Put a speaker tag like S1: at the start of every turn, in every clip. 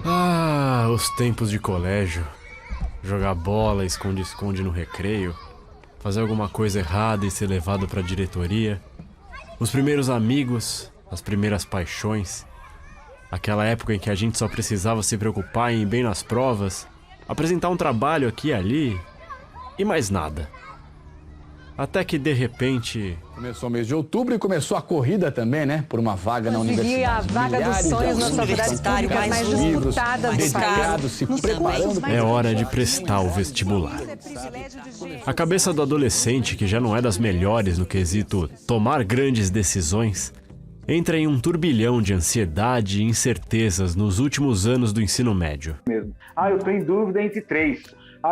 S1: Ah, os tempos de colégio. Jogar bola, esconde-esconde no recreio. Fazer alguma coisa errada e ser levado pra diretoria. Os primeiros amigos, as primeiras paixões. Aquela época em que a gente só precisava se preocupar em ir bem nas provas, apresentar um trabalho aqui e ali e mais nada. Até que de repente...
S2: Começou o mês de outubro e começou a corrida também, né? Por uma vaga na universidade.
S3: A vaga dos sonhos na faculdade pública mais disputada do país.
S2: Se preparando.
S1: É hora de prestar o vestibular. A cabeça do adolescente, que já não é das melhores no quesito tomar grandes decisões, entra em um turbilhão de ansiedade e incertezas nos últimos anos do ensino médio.
S4: Eu tô em dúvida entre três.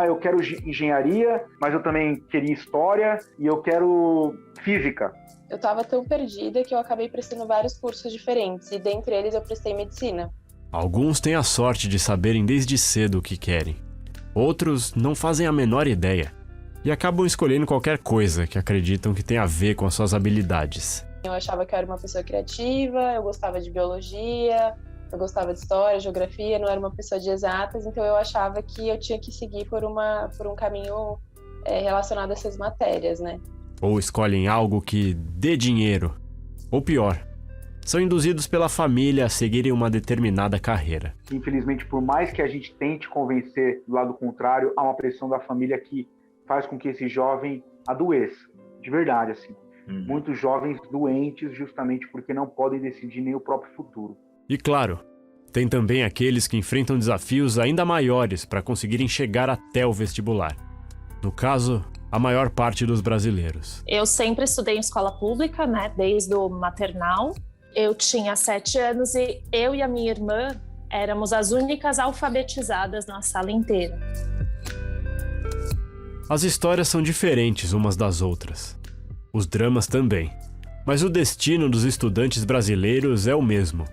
S4: Eu quero engenharia, mas eu também queria história e eu quero física.
S5: Eu estava tão perdida que eu acabei prestando vários cursos diferentes e dentre eles eu prestei medicina.
S1: Alguns têm a sorte de saberem desde cedo o que querem. Outros não fazem a menor ideia e acabam escolhendo qualquer coisa que acreditam que tem a ver com as suas habilidades.
S5: Eu achava que eu era uma pessoa criativa, eu gostava de biologia, eu gostava de história, geografia, não era uma pessoa de exatas, então eu achava que eu tinha que seguir por um caminho relacionado a essas matérias, né?
S1: Ou escolhem algo que dê dinheiro. Ou pior, são induzidos pela família a seguirem uma determinada carreira.
S4: Infelizmente, por mais que a gente tente convencer do lado contrário, há uma pressão da família que faz com que esse jovem adoeça. De verdade, assim. Muitos jovens doentes justamente porque não podem decidir nem o próprio futuro.
S1: E claro, tem também aqueles que enfrentam desafios ainda maiores para conseguirem chegar até o vestibular. No caso, a maior parte dos brasileiros.
S6: Eu sempre estudei em escola pública, né, desde o maternal. Eu tinha 7 anos e eu e a minha irmã éramos as únicas alfabetizadas na sala inteira.
S1: As histórias são diferentes umas das outras. Os dramas também. Mas o destino dos estudantes brasileiros é o mesmo.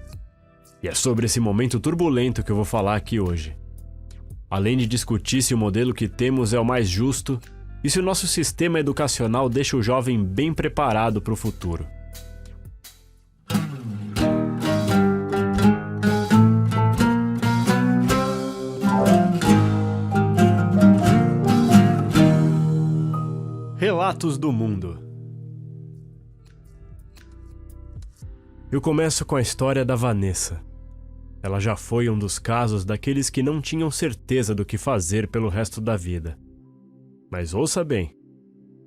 S1: E é sobre esse momento turbulento que eu vou falar aqui hoje. Além de discutir se o modelo que temos é o mais justo e se o nosso sistema educacional deixa o jovem bem preparado para o futuro. Relatos do mundo. Eu começo com a história da Vanessa. Ela já foi um dos casos daqueles que não tinham certeza do que fazer pelo resto da vida. Mas ouça bem,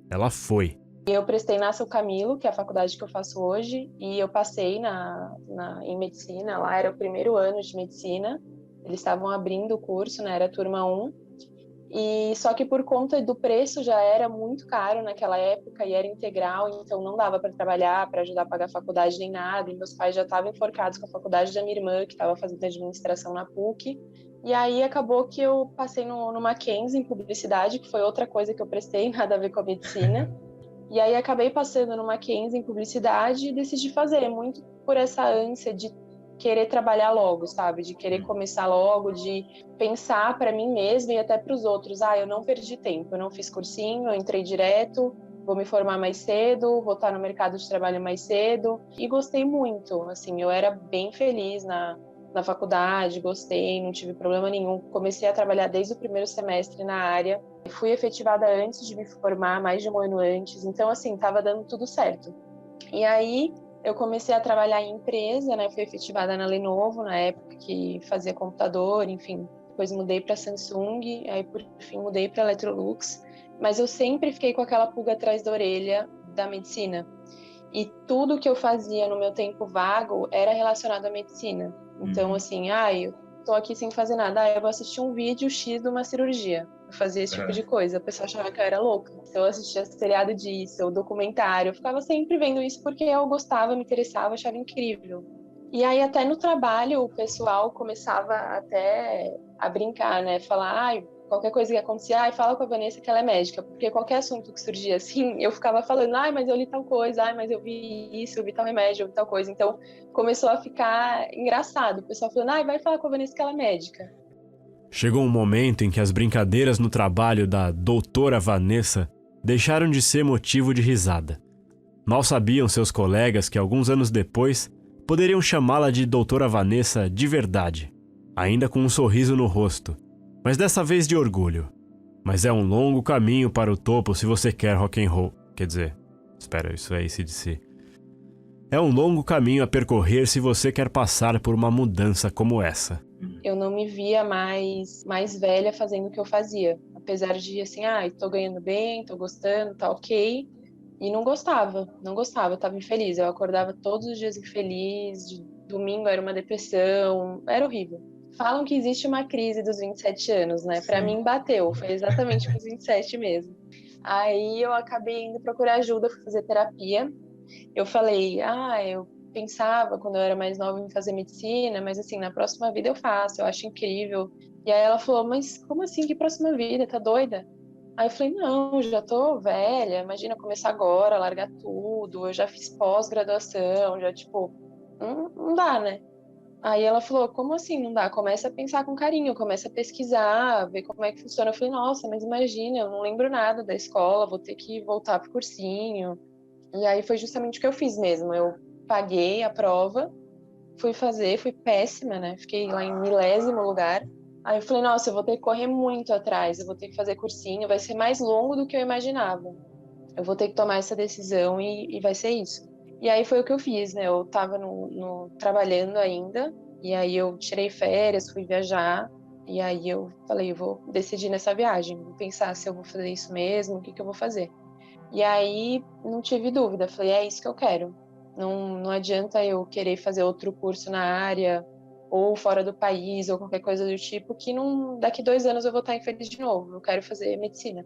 S1: ela foi.
S5: Eu prestei na São Camilo, que é a faculdade que eu faço hoje, e eu passei em medicina, lá era o primeiro ano de medicina, eles estavam abrindo o curso, né, era a turma 1, e só que por conta do preço já era muito caro naquela época e era integral, então não dava para trabalhar, para ajudar a pagar a faculdade nem nada, e meus pais já estavam enforcados com a faculdade da minha irmã, que estava fazendo administração na PUC, e aí acabou que eu passei no Mackenzie em publicidade, que foi outra coisa que eu prestei, nada a ver com a medicina, e aí acabei passando no Mackenzie em publicidade e decidi fazer, muito por essa ânsia de querer trabalhar logo, sabe? De querer começar logo, de pensar para mim mesma e até para os outros. Eu não perdi tempo, eu não fiz cursinho, eu entrei direto, vou me formar mais cedo, vou estar no mercado de trabalho mais cedo. E gostei muito, assim, eu era bem feliz na faculdade, gostei, não tive problema nenhum. Comecei a trabalhar desde o primeiro semestre na área. Fui efetivada antes de me formar, mais de um ano antes. Então, assim, estava dando tudo certo. E aí eu comecei a trabalhar em empresa, né? Fui efetivada na Lenovo, na época que fazia computador, enfim. Depois mudei para Samsung, aí por fim mudei para Electrolux. Mas eu sempre fiquei com aquela pulga atrás da orelha da medicina. E tudo que eu fazia no meu tempo vago era relacionado à medicina. Então, assim, eu tô aqui sem fazer nada. Eu vou assistir um vídeo X de uma cirurgia. Eu fazia esse tipo de coisa. O pessoal achava que eu era louca. Então, eu assistia seriado disso, o documentário. Eu ficava sempre vendo isso porque eu gostava, me interessava, achava incrível. E aí, até no trabalho, o pessoal começava até a brincar, né? Falar, qualquer coisa que acontecia, fala com a Vanessa que ela é médica. Porque qualquer assunto que surgia assim, eu ficava falando, mas eu li tal coisa, mas eu vi isso, eu vi tal remédio, eu vi tal coisa. Então, começou a ficar engraçado. O pessoal falando, vai falar com a Vanessa que ela é médica.
S1: Chegou um momento em que as brincadeiras no trabalho da doutora Vanessa deixaram de ser motivo de risada. Mal sabiam seus colegas que alguns anos depois poderiam chamá-la de doutora Vanessa de verdade. ainda com um sorriso no rosto, mas dessa vez de orgulho. Mas é um longo caminho para o topo se você quer rock and roll. Quer dizer, espera, isso é AC/DC. É um longo caminho a percorrer se você quer passar por uma mudança como essa.
S5: Eu não me via mais velha fazendo o que eu fazia. Apesar de, assim, tô ganhando bem, tô gostando, tá ok. E não gostava, eu tava infeliz. Eu acordava todos os dias infeliz, de domingo era uma depressão, era horrível. Falam que existe uma crise dos 27 anos, né? Pra mim bateu, foi exatamente com os 27 mesmo. Aí eu acabei indo procurar ajuda, fui fazer terapia. Eu falei, eu pensava quando eu era mais nova em fazer medicina, mas assim, na próxima vida eu faço, eu acho incrível. E aí ela falou, mas como assim, que próxima vida? Tá doida? Aí eu falei, não, já tô velha, imagina começar agora, largar tudo, eu já fiz pós-graduação, já tipo, não dá, né? Aí ela falou, como assim não dá? Começa a pensar com carinho, começa a pesquisar, ver como é que funciona. Eu falei, nossa, mas imagina, eu não lembro nada da escola, vou ter que voltar pro cursinho. E aí foi justamente o que eu fiz mesmo, eu paguei a prova, fui fazer, fui péssima, né? Fiquei lá em 1000º lugar. Aí eu falei, nossa, eu vou ter que correr muito atrás, eu vou ter que fazer cursinho, vai ser mais longo do que eu imaginava. Eu vou ter que tomar essa decisão e vai ser isso. E aí foi o que eu fiz, né? Eu tava trabalhando ainda, e aí eu tirei férias, fui viajar, e aí eu falei, eu vou decidir nessa viagem, vou pensar se eu vou fazer isso mesmo, o que eu vou fazer. E aí não tive dúvida, falei, é isso que eu quero. Não adianta eu querer fazer outro curso na área, ou fora do país, ou qualquer coisa do tipo, que daqui 2 anos eu vou estar infeliz de novo, eu quero fazer medicina.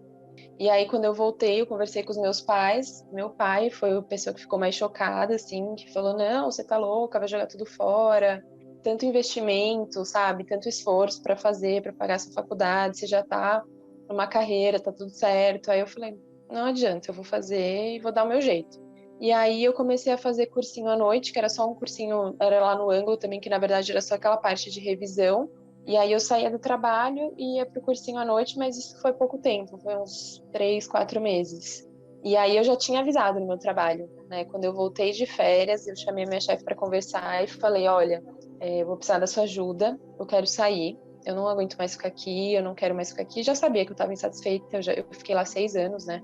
S5: E aí, quando eu voltei, eu conversei com os meus pais. Meu pai foi a pessoa que ficou mais chocada, assim, que falou, não, você tá louca, vai jogar tudo fora. Tanto investimento, sabe? Tanto esforço para fazer, para pagar sua faculdade, você já tá numa carreira, tá tudo certo. Aí eu falei, não adianta, eu vou fazer e vou dar o meu jeito. E aí eu comecei a fazer cursinho à noite, que era só um cursinho, era lá no ângulo também, que na verdade era só aquela parte de revisão. E aí eu saía do trabalho e ia pro cursinho à noite, mas isso foi pouco tempo, foi uns 3, 4 meses. E aí eu já tinha avisado no meu trabalho, né? Quando eu voltei de férias, eu chamei a minha chefe para conversar e falei, olha, eu vou precisar da sua ajuda, eu quero sair, eu não aguento mais ficar aqui, eu não quero mais ficar aqui. Já sabia que eu estava insatisfeita, eu fiquei lá 6 anos, né?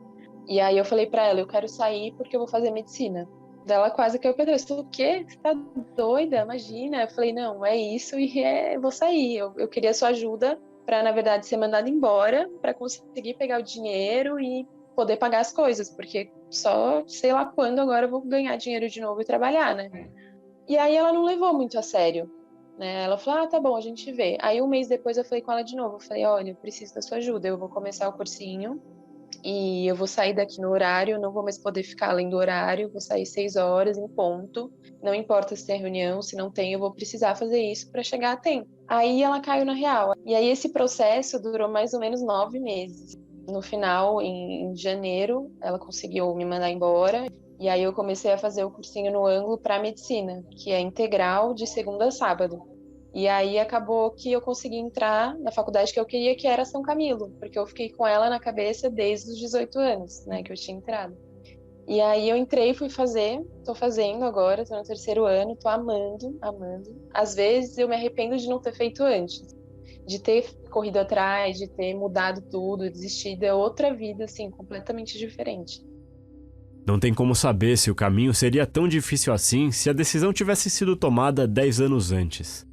S5: E aí eu falei para ela, eu quero sair porque eu vou fazer medicina. Dela quase que eu perdi. Você falou, o quê? Você tá doida? Imagina. Eu falei, não, é isso e eu vou sair. Eu queria sua ajuda para, na verdade, ser mandada embora, para conseguir pegar o dinheiro e poder pagar as coisas, porque só sei lá quando agora eu vou ganhar dinheiro de novo e trabalhar, né? E aí ela não levou muito a sério, né? Ela falou, tá bom, a gente vê. Aí 1 mês depois eu falei com ela de novo. Eu falei, olha, eu preciso da sua ajuda, eu vou começar o cursinho. E eu vou sair daqui no horário, não vou mais poder ficar além do horário, vou sair 6 horas em ponto. Não importa se tem reunião, se não tem, eu vou precisar fazer isso para chegar a tempo. Aí ela caiu na real. E aí esse processo durou mais ou menos 9 meses. No final, em janeiro, ela conseguiu me mandar embora. E aí eu comecei a fazer o cursinho no ângulo para medicina, que é integral de segunda a sábado. E aí acabou que eu consegui entrar na faculdade que eu queria, que era São Camilo, porque eu fiquei com ela na cabeça desde os 18 anos, né, que eu tinha entrado. E aí eu entrei, fui fazer, tô fazendo agora, tô no 3º ano, tô amando. Às vezes eu me arrependo de não ter feito antes, de ter corrido atrás, de ter mudado tudo, desistido, é outra vida, assim, completamente diferente.
S1: Não tem como saber se o caminho seria tão difícil assim se a decisão tivesse sido tomada 10 anos antes.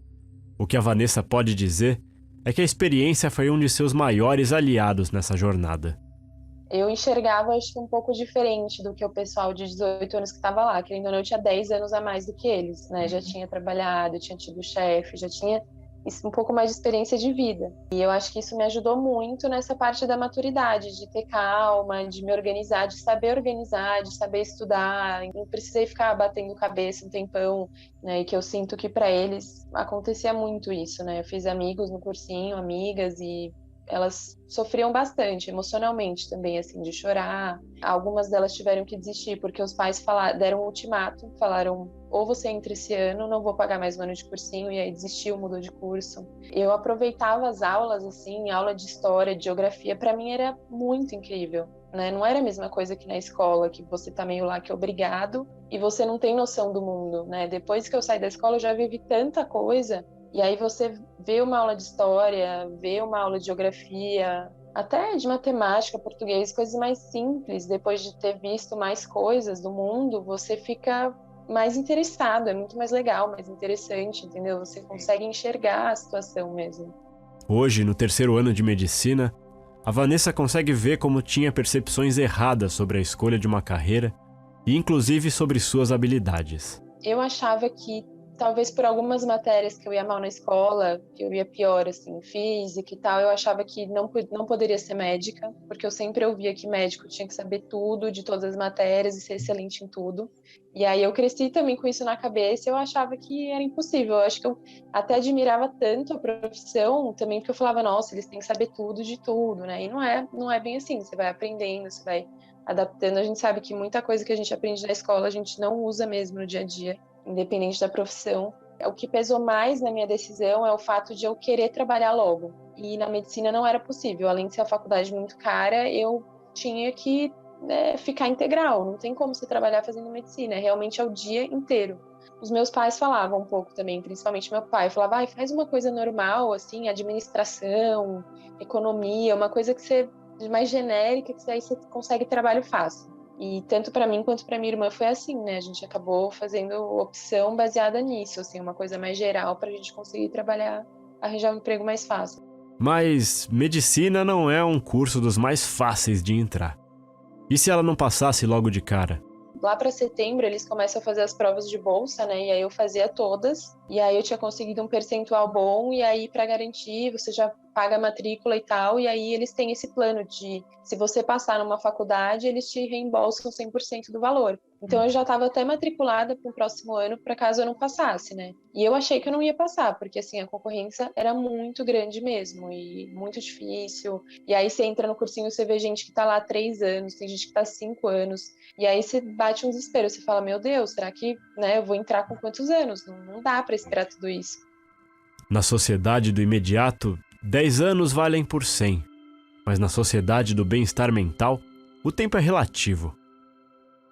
S1: O que a Vanessa pode dizer é que a experiência foi um de seus maiores aliados nessa jornada.
S5: Eu enxergava, acho que um pouco diferente do que o pessoal de 18 anos que estava lá. Querendo ou não, eu tinha 10 anos a mais do que eles, né? Já tinha trabalhado, tinha tido chefe, já tinha um pouco mais de experiência de vida. E eu acho que isso me ajudou muito nessa parte da maturidade, de ter calma, de me organizar, de saber estudar. Não precisei ficar batendo cabeça um tempão, né? E que eu sinto que para eles acontecia muito isso, né? Eu fiz amigos no cursinho, amigas, e elas sofriam bastante emocionalmente também, assim, de chorar. Algumas delas tiveram que desistir porque os pais deram um ultimato, falaram, ou você entra esse ano, não vou pagar mais um ano de cursinho, e aí desistiu, mudou de curso. Eu aproveitava as aulas, assim, aula de história, de geografia, para mim era muito incrível, né? Não era a mesma coisa que na escola, que você tá meio lá que é obrigado e você não tem noção do mundo, né? Depois que eu saí da escola, eu já vivi tanta coisa E aí você vê uma aula de história, vê uma aula de geografia, até de matemática, português, coisas mais simples. Depois de ter visto mais coisas do mundo, você fica mais interessado, é muito mais legal, mais interessante, entendeu? Você consegue enxergar a situação mesmo.
S1: Hoje, no 3º ano de medicina, a Vanessa consegue ver como tinha percepções erradas sobre a escolha de uma carreira e inclusive sobre suas habilidades.
S5: Eu achava que talvez por algumas matérias que eu ia mal na escola, que eu ia pior, assim, física e tal, eu achava que não poderia ser médica, porque eu sempre ouvia que médico tinha que saber tudo de todas as matérias e ser excelente em tudo. E aí eu cresci também com isso na cabeça e eu achava que era impossível. Eu acho que eu até admirava tanto a profissão também, porque eu falava, nossa, eles têm que saber tudo de tudo, né? E não é bem assim, você vai aprendendo, você vai adaptando. A gente sabe que muita coisa que a gente aprende na escola a gente não usa mesmo no dia a dia, independente da profissão. O que pesou mais na minha decisão é o fato de eu querer trabalhar logo. E na medicina não era possível. Além de ser a faculdade muito cara, eu tinha que ficar integral. Não tem como você trabalhar fazendo medicina. Realmente é o dia inteiro. Os meus pais falavam um pouco também, principalmente meu pai. Falava, faz uma coisa normal, assim, administração, economia, uma coisa que você mais genérica, que aí você consegue trabalho fácil. E tanto para mim quanto para minha irmã foi assim, né? A gente acabou fazendo opção baseada nisso, assim, uma coisa mais geral para a gente conseguir trabalhar, arranjar um emprego mais fácil.
S1: Mas medicina não é um curso dos mais fáceis de entrar. E se ela não passasse logo de cara?
S5: Lá para setembro eles começam a fazer as provas de bolsa, né? E aí eu fazia todas. E aí eu tinha conseguido um percentual bom. E aí para garantir, você já paga a matrícula e tal. E aí eles têm esse plano de, se você passar numa faculdade, eles te reembolsam 100% do valor. Então eu já estava até matriculada para o próximo ano, para caso eu não passasse, né? E eu achei que eu não ia passar, porque assim, a concorrência era muito grande mesmo e muito difícil. E aí você entra no cursinho, você vê gente que está lá há 3 anos, tem gente que está há 5 anos. E aí você bate um desespero, você fala, meu Deus, será que eu vou entrar com quantos anos? Não dá para esperar tudo isso.
S1: Na sociedade do imediato, 10 anos valem por 100. Mas na sociedade do bem-estar mental, o tempo é relativo.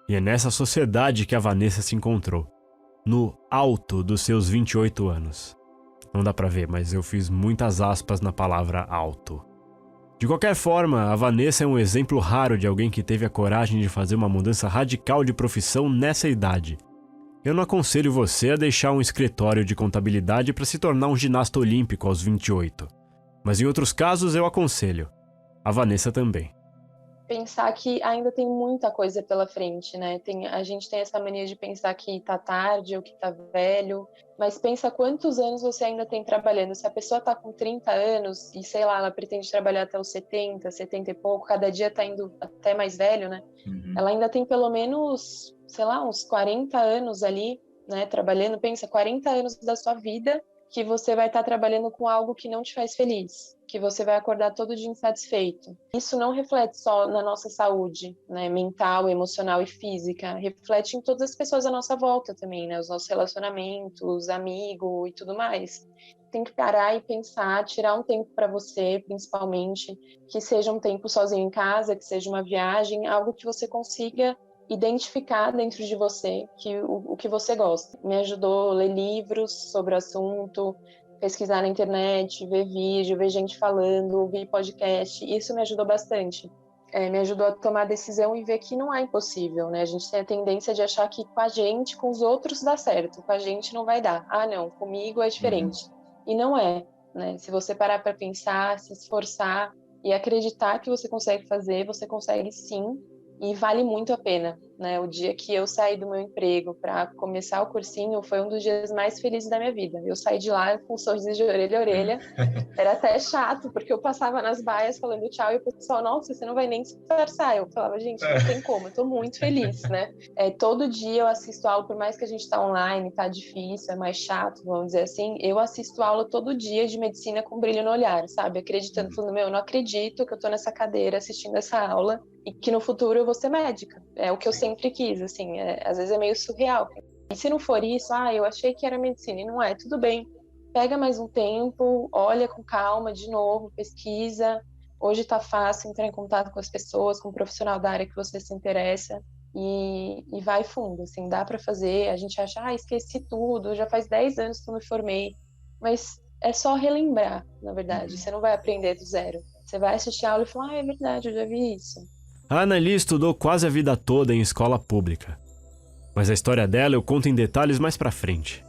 S1: E é nessa sociedade que a Vanessa se encontrou, no alto dos seus 28 anos. Não dá pra ver, mas eu fiz muitas aspas na palavra alto. De qualquer forma, a Vanessa é um exemplo raro de alguém que teve a coragem de fazer uma mudança radical de profissão nessa idade. Eu não aconselho você a deixar um escritório de contabilidade para se tornar um ginasta olímpico aos 28. Mas em outros casos eu aconselho. A Vanessa também.
S5: Pensar que ainda tem muita coisa pela frente, né? A gente tem essa mania de pensar que tá tarde ou que tá velho, mas pensa quantos anos você ainda tem trabalhando. Se a pessoa tá com 30 anos e, sei lá, ela pretende trabalhar até os 70, 70 e pouco, cada dia tá indo até mais velho, né? Uhum. Ela ainda tem pelo menos, sei lá, uns 40 anos ali, né? Trabalhando, pensa, 40 anos da sua vida que você vai estar trabalhando com algo que não te faz feliz, que você vai acordar todo dia insatisfeito. Isso não reflete só na nossa saúde, né, mental, emocional e física, reflete em todas as pessoas à nossa volta também, né, os nossos relacionamentos, amigos e tudo mais. Tem que parar e pensar, tirar um tempo para você, principalmente, que seja um tempo sozinho em casa, que seja uma viagem, algo que você consiga identificar dentro de você o que você gosta. Me ajudou a ler livros sobre o assunto, pesquisar na internet, ver vídeo, ver gente falando, ouvir podcast. Isso me ajudou bastante. Me ajudou a tomar decisão e ver que não é impossível, né? A gente tem a tendência de achar que com a gente, com os outros dá certo, com a gente não vai dar. Ah, não, comigo é diferente. E não é, né? Se você parar para pensar, se esforçar e acreditar que você consegue fazer, você consegue sim. E vale muito a pena, né? O dia que eu saí do meu emprego para começar o cursinho foi um dos dias mais felizes da minha vida. Eu saí de lá com um sorriso de orelha a orelha. Era até chato, porque eu passava nas baias falando tchau e o pessoal, nossa, você não vai nem disfarçar. Eu falava, gente, não tem como, eu tô muito feliz, né? Todo dia eu assisto aula, por mais que a gente tá online, tá difícil, é mais chato, vamos dizer assim, eu assisto aula todo dia de medicina com brilho no olhar, sabe? Acreditando, falando, eu não acredito que eu tô nessa cadeira assistindo essa aula e que no futuro eu vou ser médica. É o que eu sempre quis, assim, às vezes é meio surreal. E se não for isso, eu achei que era medicina, e não é, tudo bem. Pega mais um tempo, olha com calma de novo, pesquisa. Hoje tá fácil entrar em contato com as pessoas, com o profissional da área que você se interessa e vai fundo, assim, dá para fazer. A gente acha, esqueci tudo, já faz 10 anos que eu me formei. mas é só relembrar, na verdade. Você não vai aprender do zero. Você vai assistir a aula e falar, é verdade, eu já vi isso.
S1: A Annali estudou quase a vida toda em escola pública. Mas a história dela eu conto em detalhes mais pra frente.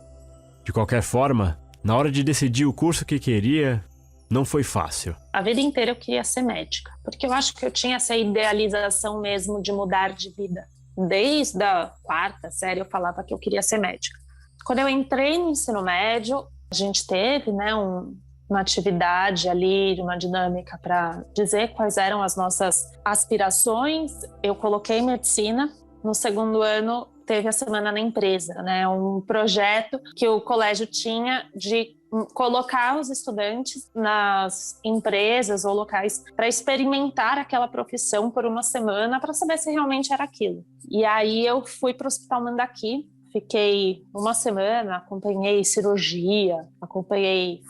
S1: De qualquer forma, na hora de decidir o curso que queria, não foi fácil.
S6: A vida inteira eu queria ser médica, porque eu acho que eu tinha essa idealização mesmo de mudar de vida. Desde a 4ª série eu falava que eu queria ser médica. Quando eu entrei no ensino médio, a gente teve, né, uma atividade ali, uma dinâmica para dizer quais eram as nossas aspirações. Eu coloquei medicina. No 2º ano, teve a Semana na Empresa, né, um projeto que o colégio tinha de colocar os estudantes nas empresas ou locais para experimentar aquela profissão por uma semana para saber se realmente era aquilo. E aí eu fui para o Hospital Mandaki, fiquei uma semana, acompanhei cirurgia,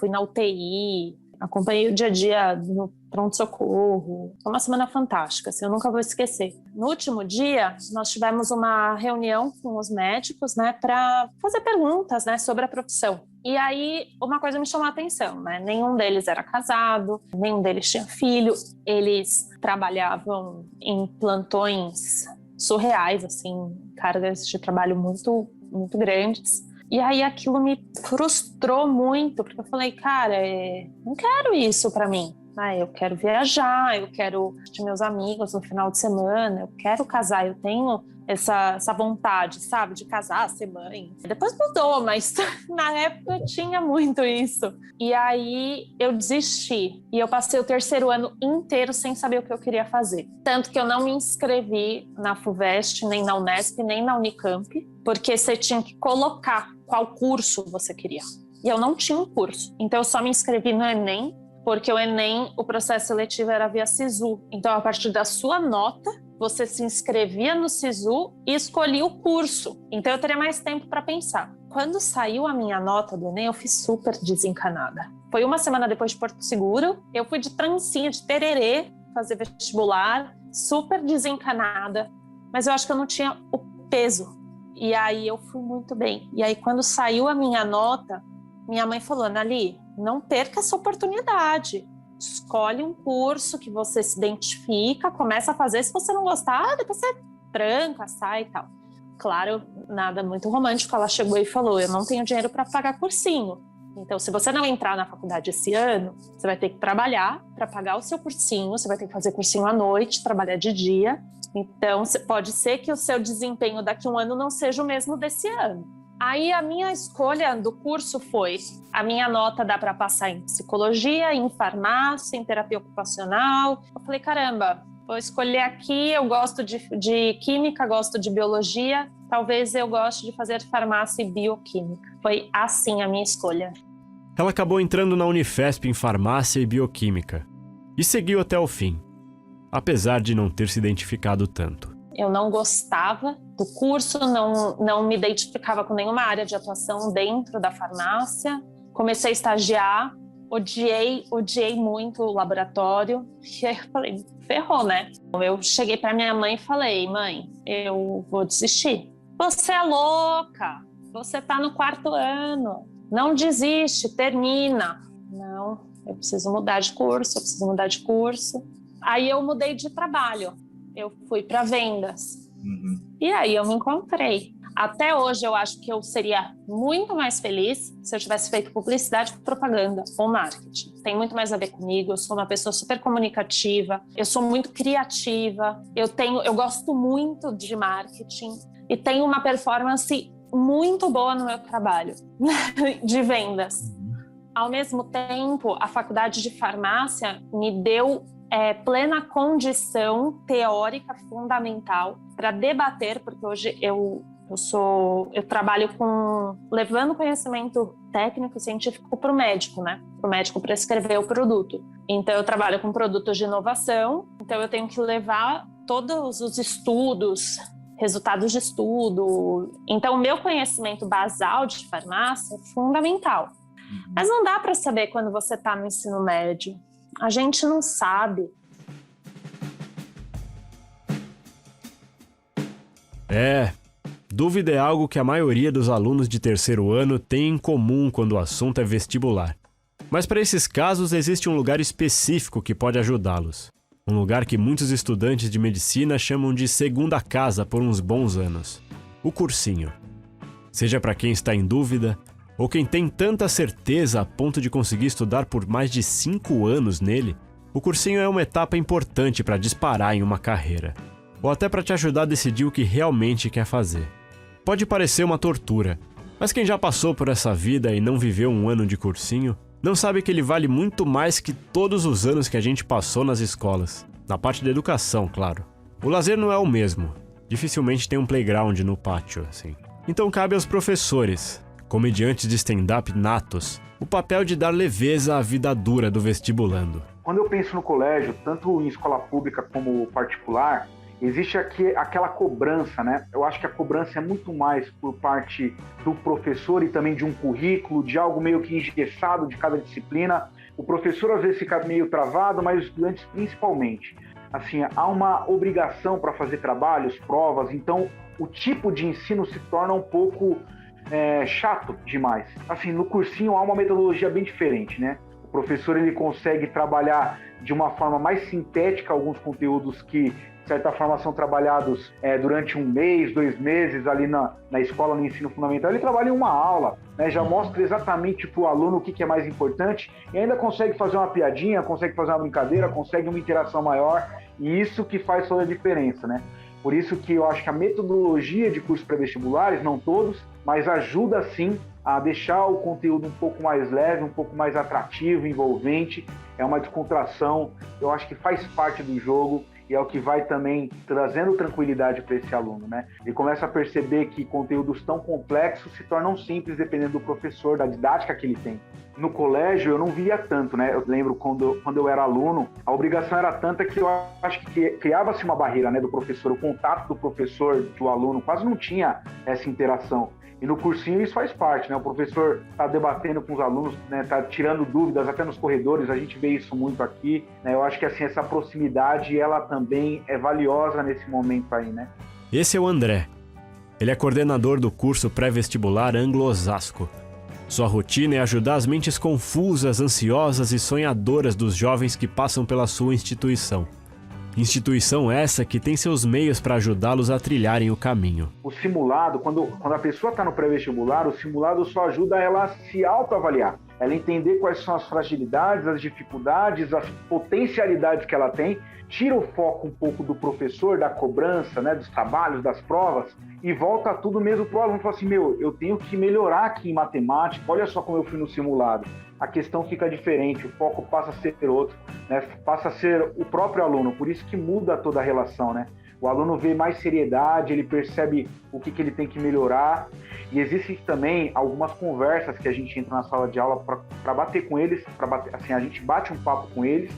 S6: fui na UTI, acompanhei o dia a dia no pronto-socorro. Foi uma semana fantástica, assim, eu nunca vou esquecer. No último dia, nós tivemos uma reunião com os médicos, né, para fazer perguntas, né, sobre a profissão. E aí, uma coisa me chamou a atenção, né? Nenhum deles era casado, nenhum deles tinha filho. Eles trabalhavam em plantões surreais, assim, cargas de trabalho muito, muito grandes. E aí aquilo me frustrou muito, porque eu falei, cara, não quero isso pra mim. Eu quero viajar, eu quero ter meus amigos no final de semana, eu quero casar, eu tenho essa vontade, sabe, de casar, ser mãe. Depois mudou, mas na época eu tinha muito isso. E aí eu desisti e eu passei o 3º ano inteiro sem saber o que eu queria fazer. Tanto que eu não me inscrevi na FUVEST, nem na Unesp, nem na Unicamp, porque você tinha que colocar qual curso você queria. E eu não tinha um curso, então eu só me inscrevi no Enem, porque o Enem, o processo seletivo era via SISU. Então, a partir da sua nota, você se inscrevia no SISU e escolhia o curso. Então, eu teria mais tempo para pensar. Quando saiu a minha nota do Enem, eu fiz super desencanada. Foi uma semana depois de Porto Seguro, eu fui de trancinha, de tererê, fazer vestibular, super desencanada. Mas eu acho que eu não tinha o peso. E aí, eu fui muito bem. E aí, quando saiu a minha nota, minha mãe falou, Annali, não perca essa oportunidade. Escolhe um curso que você se identifica, começa a fazer. Se você não gostar, depois você tranca, sai e tal. Claro, nada muito romântico. Ela chegou e falou, eu não tenho dinheiro para pagar cursinho. Então, se você não entrar na faculdade esse ano, você vai ter que trabalhar para pagar o seu cursinho. Você vai ter que fazer cursinho à noite, trabalhar de dia. Então, pode ser que o seu desempenho daqui a um ano não seja o mesmo desse ano. Aí a minha escolha do curso foi, a minha nota dá para passar em psicologia, em farmácia, em terapia ocupacional. Eu falei, caramba, vou escolher aqui, eu gosto de química, gosto de biologia, talvez eu goste de fazer farmácia e bioquímica. Foi assim a minha escolha.
S1: Ela acabou entrando na Unifesp em farmácia e bioquímica e seguiu até o fim, apesar de não ter se identificado tanto.
S6: Eu não gostava do curso, não me identificava com nenhuma área de atuação dentro da farmácia. Comecei a estagiar, odiei muito o laboratório. E aí eu falei, ferrou, né? Eu cheguei para minha mãe e falei, mãe, eu vou desistir. Você é louca, você tá no 4º ano, não desiste, termina. Não, eu preciso mudar de curso, Aí eu mudei de trabalho. Eu fui para vendas. E aí eu me encontrei. Até hoje eu acho que eu seria muito mais feliz se eu tivesse feito publicidade, propaganda ou marketing. Tem muito mais a ver comigo, eu sou uma pessoa super comunicativa, eu sou muito criativa, eu gosto muito de marketing e tenho uma performance muito boa no meu trabalho de vendas. Ao mesmo tempo, a faculdade de farmácia me deu plena condição teórica fundamental para debater, porque hoje eu trabalho levando conhecimento técnico e científico para o médico, né? Para o médico prescrever o produto. Então eu trabalho com produtos de inovação, então eu tenho que levar todos os estudos, resultados de estudo. Então o meu conhecimento basal de farmácia é fundamental. Mas não dá para saber quando você está no ensino médio. A gente não sabe.
S1: Dúvida é algo que a maioria dos alunos de terceiro ano tem em comum quando o assunto é vestibular. Mas para esses casos existe um lugar específico que pode ajudá-los. Um lugar que muitos estudantes de medicina chamam de segunda casa por uns bons anos. O cursinho. Seja para quem está em dúvida, ou quem tem tanta certeza a ponto de conseguir estudar por mais de 5 anos nele, o cursinho é uma etapa importante para disparar em uma carreira. Ou até para te ajudar a decidir o que realmente quer fazer. Pode parecer uma tortura, mas quem já passou por essa vida e não viveu um ano de cursinho, não sabe que ele vale muito mais que todos os anos que a gente passou nas escolas. Na parte da educação, claro. O lazer não é o mesmo. Dificilmente tem um playground no pátio, assim. Então cabe aos professores, comediantes de stand-up natos, o papel de dar leveza à vida dura do vestibulando.
S4: Quando eu penso no colégio, tanto em escola pública como particular, existe aqui aquela cobrança, né? Eu acho que a cobrança é muito mais por parte do professor e também de um currículo, de algo meio que engessado de cada disciplina. O professor às vezes fica meio travado, mas os estudantes principalmente. Assim, há uma obrigação para fazer trabalhos, provas, então o tipo de ensino se torna um pouco chato demais. Assim, no cursinho há uma metodologia bem diferente, né? O professor ele consegue trabalhar de uma forma mais sintética alguns conteúdos que de certa forma são trabalhados durante 1 mês, 2 meses ali na escola, no ensino fundamental. Ele trabalha em uma aula, né, já mostra exatamente para o aluno o que é mais importante e ainda consegue fazer uma piadinha, consegue fazer uma brincadeira, consegue uma interação maior, e isso que faz toda a diferença, né? Por isso que eu acho que a metodologia de cursos pré-vestibulares, não todos, mas ajuda sim a deixar o conteúdo um pouco mais leve, um pouco mais atrativo, envolvente. É uma descontração, eu acho que faz parte do jogo e é o que vai também trazendo tranquilidade para esse aluno, né? Ele começa a perceber que conteúdos tão complexos se tornam simples dependendo do professor, da didática que ele tem. No colégio eu não via tanto, né? Eu lembro quando eu era aluno, a obrigação era tanta que eu acho que criava-se uma barreira, né, do professor, o contato do professor do aluno quase não tinha essa interação. E no cursinho isso faz parte, né? O professor está debatendo com os alunos, né? Tá tirando dúvidas até nos corredores, a gente vê isso muito aqui, né? Eu acho que assim, essa proximidade, ela também é valiosa nesse momento aí, né?
S1: Esse é o André. Ele é coordenador do curso pré-vestibular Anglo-Osasco. Sua rotina é ajudar as mentes confusas, ansiosas e sonhadoras dos jovens que passam pela sua instituição. Instituição essa que tem seus meios para ajudá-los a trilharem o caminho.
S4: O simulado, quando a pessoa está no pré-vestibular, o simulado só ajuda ela a se autoavaliar. Ela entender quais são as fragilidades, as dificuldades, as potencialidades que ela tem, tira o foco um pouco do professor, da cobrança, né, dos trabalhos, das provas, e volta tudo mesmo para o aluno. Fala assim, eu tenho que melhorar aqui em matemática, olha só como eu fui no simulado. A questão fica diferente, o foco passa a ser outro, né? Passa a ser o próprio aluno, por isso que muda toda a relação, né? O aluno vê mais seriedade, ele percebe o que ele tem que melhorar, e existem também algumas conversas que a gente entra na sala de aula para bater com eles, assim, a gente bate um papo com eles,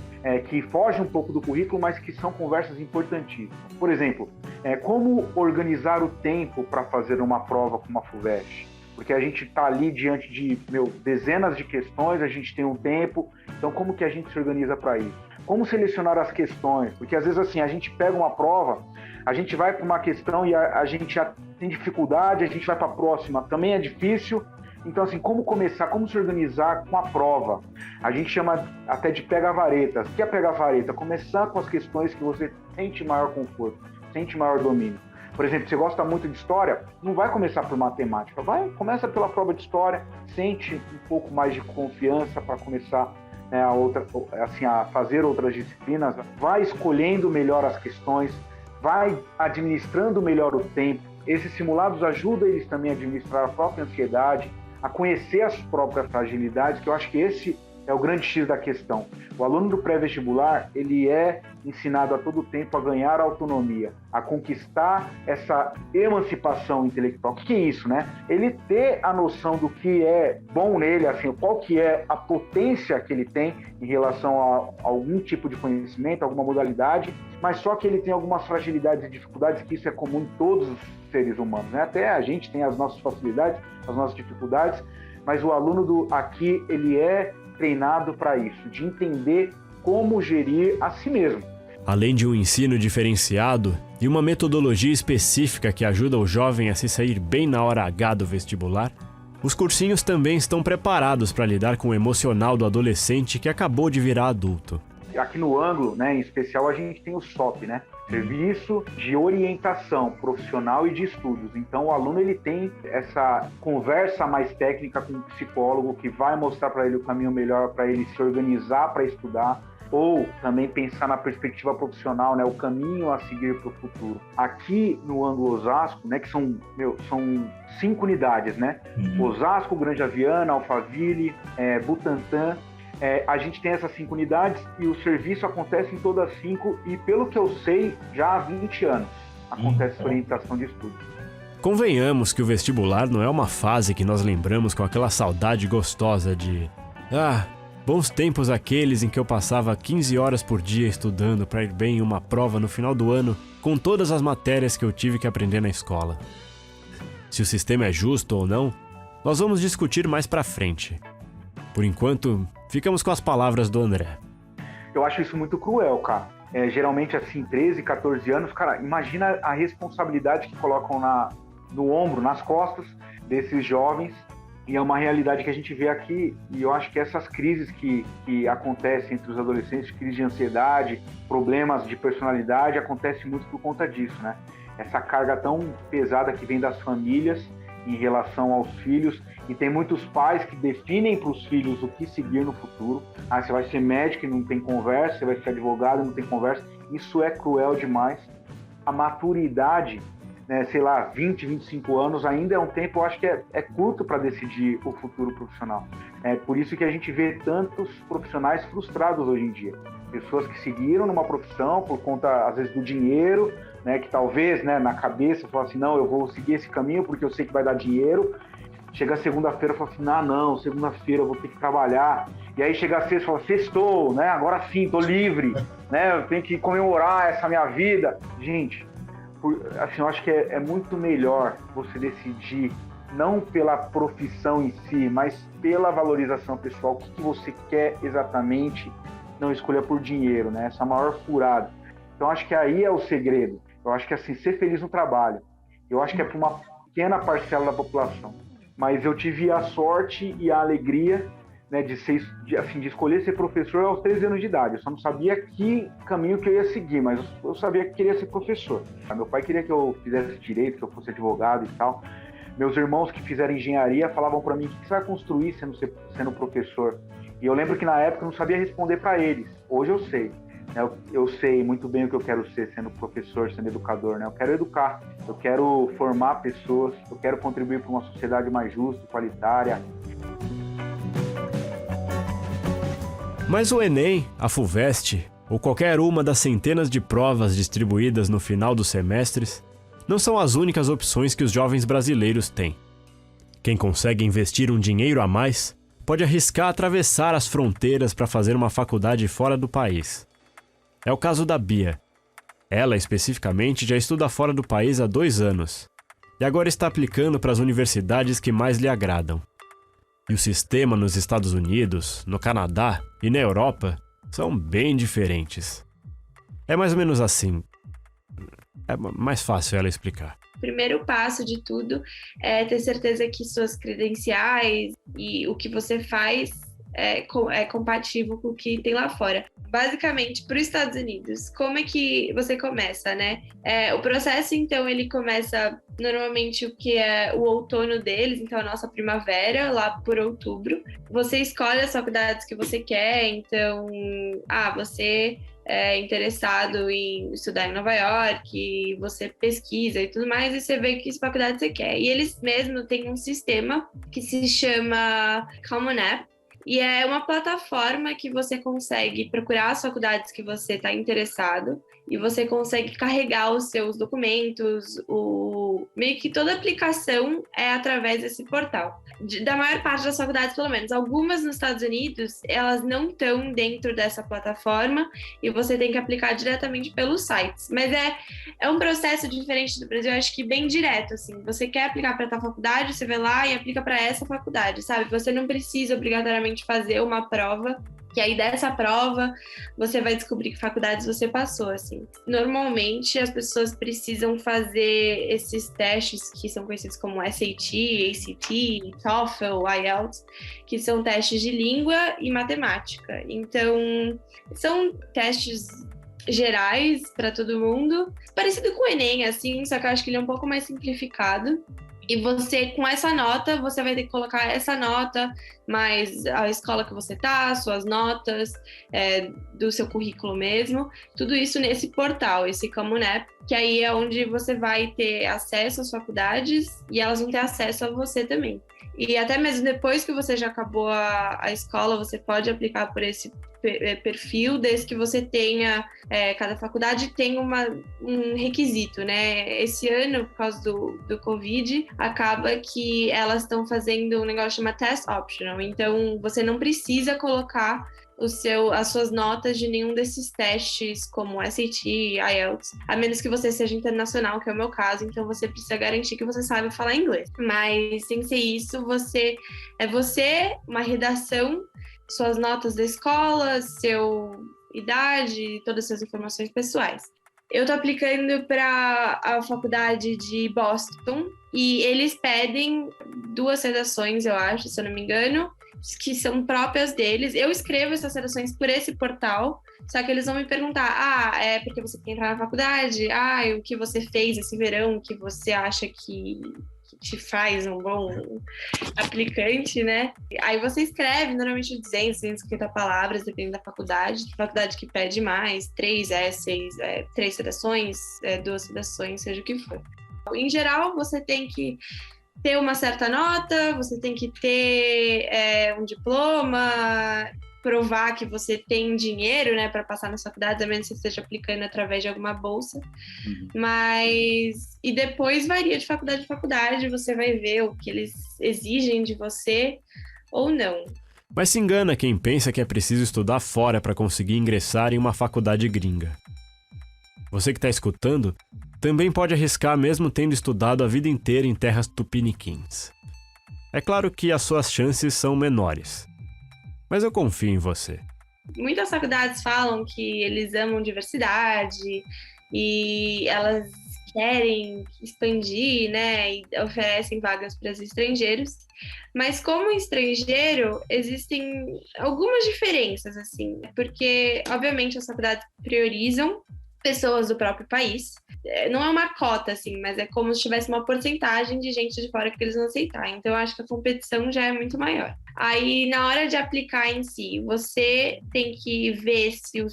S4: que foge um pouco do currículo, mas que são conversas importantíssimas. Por exemplo, como organizar o tempo para fazer uma prova com uma FUVEST? Porque a gente está ali diante de dezenas de questões, a gente tem um tempo, então como que a gente se organiza para isso? Como selecionar as questões? Porque às vezes assim, a gente pega uma prova, a gente vai para uma questão e a gente já tem dificuldade, a gente vai para a próxima, também é difícil. Então assim, como começar, como se organizar com a prova? A gente chama até de pega-vareta. O que é pega-vareta? Começar com as questões que você sente maior conforto, sente maior domínio. Por exemplo, você gosta muito de história, não vai começar por matemática, começa pela prova de história, sente um pouco mais de confiança para começar a fazer outras disciplinas, vai escolhendo melhor as questões, vai administrando melhor o tempo. Esses simulados ajudam eles também a administrar a própria ansiedade, a conhecer as próprias fragilidades, que eu acho que esse é o grande X da questão. O aluno do pré-vestibular, ele é ensinado a todo tempo a ganhar autonomia, a conquistar essa emancipação intelectual. O que é isso, né? Ele ter a noção do que é bom nele, assim, qual que é a potência que ele tem em relação a algum tipo de conhecimento, alguma modalidade, mas só que ele tem algumas fragilidades e dificuldades, que isso é comum em todos os seres humanos, né? Até a gente tem as nossas facilidades, as nossas dificuldades, mas o aluno aqui, ele é treinado para isso, de entender como gerir a si mesmo.
S1: Além de um ensino diferenciado, e uma metodologia específica que ajuda o jovem a se sair bem na hora H do vestibular, os cursinhos também estão preparados para lidar com o emocional do adolescente que acabou de virar adulto.
S4: Aqui no Ângulo, né, em especial, a gente tem o SOP, né? Serviço de Orientação Profissional e de Estudos. Então, o aluno ele tem essa conversa mais técnica com o psicólogo que vai mostrar para ele o caminho melhor para ele se organizar para estudar, ou também pensar na perspectiva profissional, né, o caminho a seguir para o futuro. Aqui no Ângulo Osasco, né, que são 5 unidades, né? Osasco, Grande Aviana, Alphaville, Butantã. A gente tem essas 5 unidades e o serviço acontece em todas as 5 e, pelo que eu sei, já há 20 anos acontece essa orientação de estudo.
S1: Convenhamos que o vestibular não é uma fase que nós lembramos com aquela saudade gostosa de... bons tempos aqueles em que eu passava 15 horas por dia estudando para ir bem em uma prova no final do ano com todas as matérias que eu tive que aprender na escola. Se o sistema é justo ou não, nós vamos discutir mais pra frente. Por enquanto, ficamos com as palavras do André.
S4: Eu acho isso muito cruel, cara. Geralmente, assim, 13, 14 anos, cara, imagina a responsabilidade que colocam no ombro, nas costas desses jovens. E é uma realidade que a gente vê aqui, e eu acho que essas crises que acontecem entre os adolescentes, crise de ansiedade, problemas de personalidade, acontece muito por conta disso, né? Essa carga tão pesada que vem das famílias em relação aos filhos, e tem muitos pais que definem para os filhos o que seguir no futuro. Você vai ser médico e não tem conversa, você vai ser advogado e não tem conversa. Isso é cruel demais. A maturidade, né, 20, 25 anos, ainda é um tempo, eu acho que é curto para decidir o futuro profissional. É por isso que a gente vê tantos profissionais frustrados hoje em dia. Pessoas que seguiram numa profissão por conta, às vezes, do dinheiro, né, que talvez, né, na cabeça, falam assim, não, eu vou seguir esse caminho porque eu sei que vai dar dinheiro. Chega segunda-feira e fala assim, não, segunda-feira eu vou ter que trabalhar. E aí chega a sexta e fala, sextou, né, agora sim, tô livre, né, eu tenho que comemorar essa minha vida. Gente, assim, eu acho que é muito melhor você decidir não pela profissão em si, mas pela valorização pessoal, o que você quer exatamente, não escolha por dinheiro, né, essa maior furada. Então, acho que aí é o segredo. Eu acho que, assim, ser feliz no trabalho. Eu acho que é para uma pequena parcela da população. Mas eu tive a sorte e a alegria, né, de escolher ser professor aos 13 anos de idade. Eu só não sabia que caminho que eu ia seguir, mas eu sabia que queria ser professor. Meu pai queria que eu fizesse direito, que eu fosse advogado e tal. Meus irmãos que fizeram engenharia falavam para mim, o que você vai construir sendo professor? E eu lembro que na época eu não sabia responder para eles. Hoje eu sei. Eu sei muito bem o que eu quero ser sendo professor, sendo educador, né? Eu quero educar, eu quero formar pessoas, eu quero contribuir para uma sociedade mais justa, igualitária.
S1: Mas o Enem, a FUVEST, ou qualquer uma das centenas de provas distribuídas no final dos semestres, não são as únicas opções que os jovens brasileiros têm. Quem consegue investir um dinheiro a mais pode arriscar atravessar as fronteiras para fazer uma faculdade fora do país. É o caso da Bia. Ela, especificamente, já estuda fora do país há 2 anos e agora está aplicando para as universidades que mais lhe agradam. E o sistema nos Estados Unidos, no Canadá e na Europa são bem diferentes. É mais ou menos assim. É mais fácil ela explicar.
S7: O primeiro passo de tudo é ter certeza que suas credenciais e o que você faz é compatível com o que tem lá fora. Basicamente, para os Estados Unidos, como é que você começa, né? O processo, então, ele começa normalmente o que é o outono deles, então a nossa primavera, lá por outubro. Você escolhe as faculdades que você quer, então, você é interessado em estudar em Nova York, você pesquisa e tudo mais, e você vê que faculdade você quer. E eles mesmo têm um sistema que se chama Common App, e é uma plataforma que você consegue procurar as faculdades que você está interessado e você consegue carregar os seus documentos, meio que toda a aplicação é através desse portal. Da maior parte das faculdades, pelo menos. Algumas nos Estados Unidos, elas não estão dentro dessa plataforma e você tem que aplicar diretamente pelos sites. Mas é um processo diferente do Brasil, eu acho que bem direto, assim. Você quer aplicar para tal faculdade, você vai lá e aplica para essa faculdade, sabe? Você não precisa obrigatoriamente fazer uma prova que aí dessa prova você vai descobrir que faculdades você passou, assim. Normalmente as pessoas precisam fazer esses testes que são conhecidos como SAT, ACT, TOEFL, IELTS, que são testes de língua e matemática. Então, são testes gerais para todo mundo, parecido com o Enem, assim, só que eu acho que ele é um pouco mais simplificado. E você, com essa nota, você vai ter que colocar essa nota, mais a escola que você tá, suas notas, do seu currículo mesmo, tudo isso nesse portal, esse Common App, que aí é onde você vai ter acesso às faculdades e elas vão ter acesso a você também. E até mesmo depois que você já acabou a escola, você pode aplicar por esse perfil, desde que você tenha, cada faculdade tem um requisito, né? Esse ano, por causa do Covid, acaba que elas estão fazendo um negócio chamado Test Optional, então você não precisa colocar as suas notas de nenhum desses testes, como SAT, IELTS, a menos que você seja internacional, que é o meu caso, então você precisa garantir que você sabe falar inglês. Mas, sem ser isso, uma redação, suas notas da escola, idade, todas as suas informações pessoais. Eu tô aplicando para a faculdade de Boston e eles pedem 2 redações, eu acho, se eu não me engano, que são próprias deles. Eu escrevo essas redações por esse portal, só que eles vão me perguntar, é porque você quer entrar na faculdade? O que você fez esse verão que você acha que te faz um bom aplicante, né? Aí você escreve, normalmente 200, 150 palavras, dependendo da faculdade. Tem faculdade que pede mais, 3 essays, 3 redações, 2 redações, seja o que for. Em geral, você tem que ter uma certa nota, você tem que ter um diploma, provar que você tem dinheiro, né, para passar na faculdade, a menos que você esteja aplicando através de alguma bolsa. E depois varia de faculdade, você vai ver o que eles exigem de você ou não.
S1: Mas se engana quem pensa que é preciso estudar fora para conseguir ingressar em uma faculdade gringa. Você que está escutando também pode arriscar mesmo tendo estudado a vida inteira em terras tupiniquins. É claro que as suas chances são menores, mas eu confio em você.
S7: Muitas faculdades falam que eles amam diversidade e elas querem expandir, né, e oferecem vagas para os estrangeiros. Mas como estrangeiro, existem algumas diferenças, assim, porque, obviamente, as faculdades priorizam pessoas do próprio país. Não é uma cota, assim, mas é como se tivesse uma porcentagem de gente de fora que eles vão aceitar. Então, eu acho que a competição já é muito maior. Aí, na hora de aplicar em si, você tem que ver se o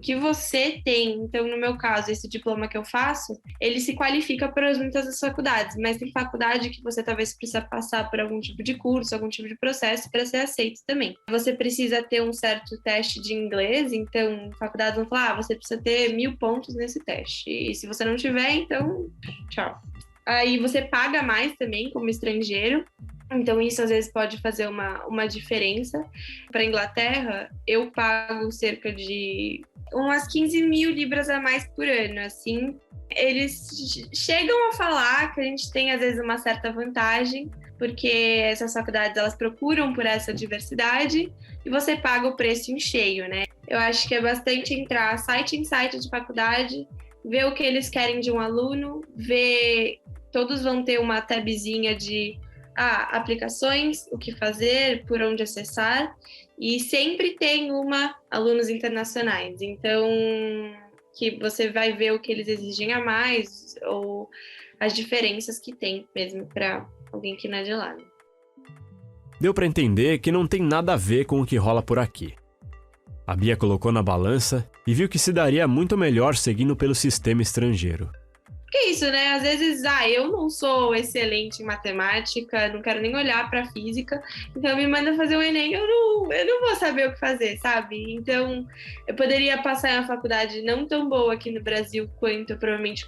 S7: que você tem. Então, no meu caso, esse diploma que eu faço, ele se qualifica para muitas das faculdades, mas tem faculdade que você talvez precisa passar por algum tipo de curso, algum tipo de processo para ser aceito também. Você precisa ter um certo teste de inglês, então faculdades vão falar, você precisa ter 1000 pontos nesse teste, e se você não tiver, então, tchau. Aí você paga mais também como estrangeiro, então isso às vezes pode fazer uma diferença. Para a Inglaterra, eu pago cerca de umas 15.000 libras a mais por ano, assim. Eles chegam a falar que a gente tem às vezes uma certa vantagem, porque essas faculdades elas procuram por essa diversidade e você paga o preço em cheio, né? Eu acho que é bastante entrar site em site de faculdade, ver o que eles querem de um aluno, ver, todos vão ter uma tabzinha de aplicações, o que fazer, por onde acessar, e sempre tem alunos internacionais, então que você vai ver o que eles exigem a mais ou as diferenças que tem mesmo para alguém que não é de lá.
S1: Deu para entender que não tem nada a ver com o que rola por aqui. A Bia colocou na balança e viu que se daria muito melhor seguindo pelo sistema estrangeiro.
S7: Porque é isso, né? Às vezes, eu não sou excelente em matemática, não quero nem olhar para física, então me manda fazer o Enem, eu não vou saber o que fazer, sabe? Então, eu poderia passar em uma faculdade não tão boa aqui no Brasil quanto eu provavelmente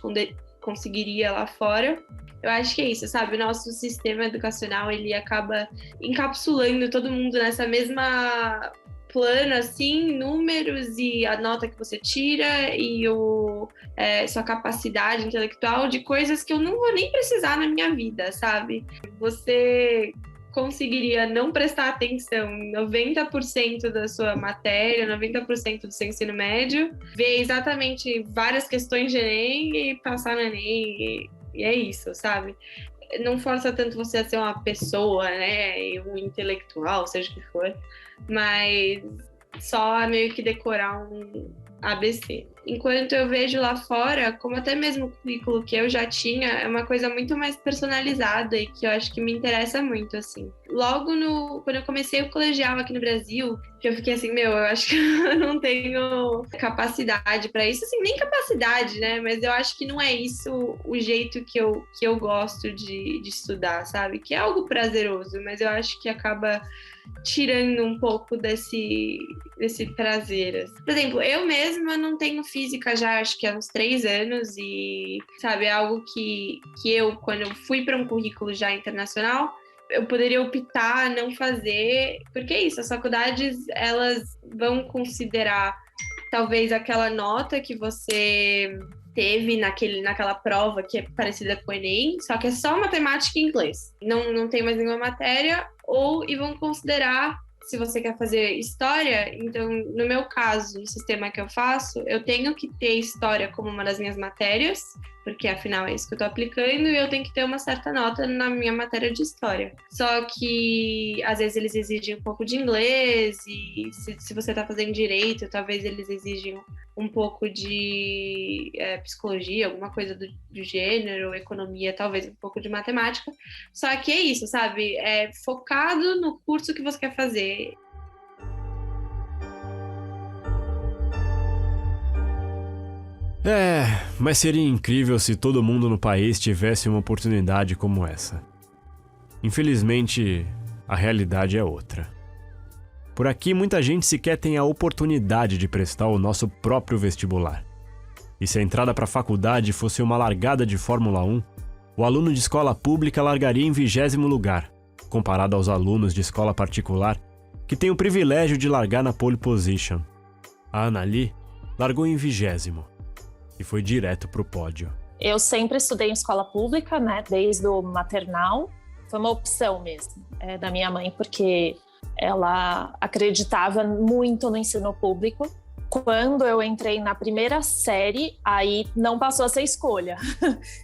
S7: conseguiria lá fora. Eu acho que é isso, sabe? O nosso sistema educacional, ele acaba encapsulando todo mundo nessa mesma plano, assim, números e a nota que você tira e sua capacidade intelectual de coisas que eu não vou nem precisar na minha vida, sabe? Você conseguiria não prestar atenção em 90% da sua matéria, 90% do seu ensino médio, ver exatamente várias questões de Enem e passar no Enem, e é isso, sabe? Não força tanto você a ser uma pessoa, né, um intelectual, seja o que for, mas só meio que decorar um ABC. Enquanto eu vejo lá fora, como até mesmo o currículo que eu já tinha, é uma coisa muito mais personalizada e que eu acho que me interessa muito, assim. Logo quando eu comecei o colegial aqui no Brasil, que eu fiquei assim, eu acho que eu não tenho capacidade para isso, assim, nem capacidade, né? Mas eu acho que não é isso o jeito que eu gosto de estudar, sabe? Que é algo prazeroso, mas eu acho que acaba tirando um pouco desse prazer. Por exemplo, eu mesma não tenho física já acho que há uns 3 anos e, sabe, é algo que eu, quando eu fui para um currículo já internacional, eu poderia optar a não fazer, porque é isso, as faculdades, elas vão considerar talvez aquela nota que você teve naquela prova que é parecida com o Enem, só que é só matemática e inglês. Não tem mais nenhuma matéria, e vão considerar, se você quer fazer história, então, no meu caso, no sistema que eu faço, eu tenho que ter história como uma das minhas matérias, porque afinal é isso que eu estou aplicando, e eu tenho que ter uma certa nota na minha matéria de história. Só que, às vezes, eles exigem um pouco de inglês, e se você está fazendo direito, talvez eles exigem um pouco de psicologia, alguma coisa do gênero, economia, talvez um pouco de matemática. Só que é isso, sabe? É focado no curso que você quer fazer.
S1: Mas seria incrível se todo mundo no país tivesse uma oportunidade como essa. Infelizmente, a realidade é outra. Por aqui, muita gente sequer tem a oportunidade de prestar o nosso próprio vestibular. E se a entrada para a faculdade fosse uma largada de Fórmula 1, o aluno de escola pública largaria em 20º lugar, comparado aos alunos de escola particular, que têm o privilégio de largar na pole position. A Anali largou em 20º e foi direto pro pódio.
S6: Eu sempre estudei em escola pública, né, desde o maternal. Foi uma opção mesmo da minha mãe, porque ela acreditava muito no ensino público. Quando eu entrei na primeira série, aí não passou a ser escolha.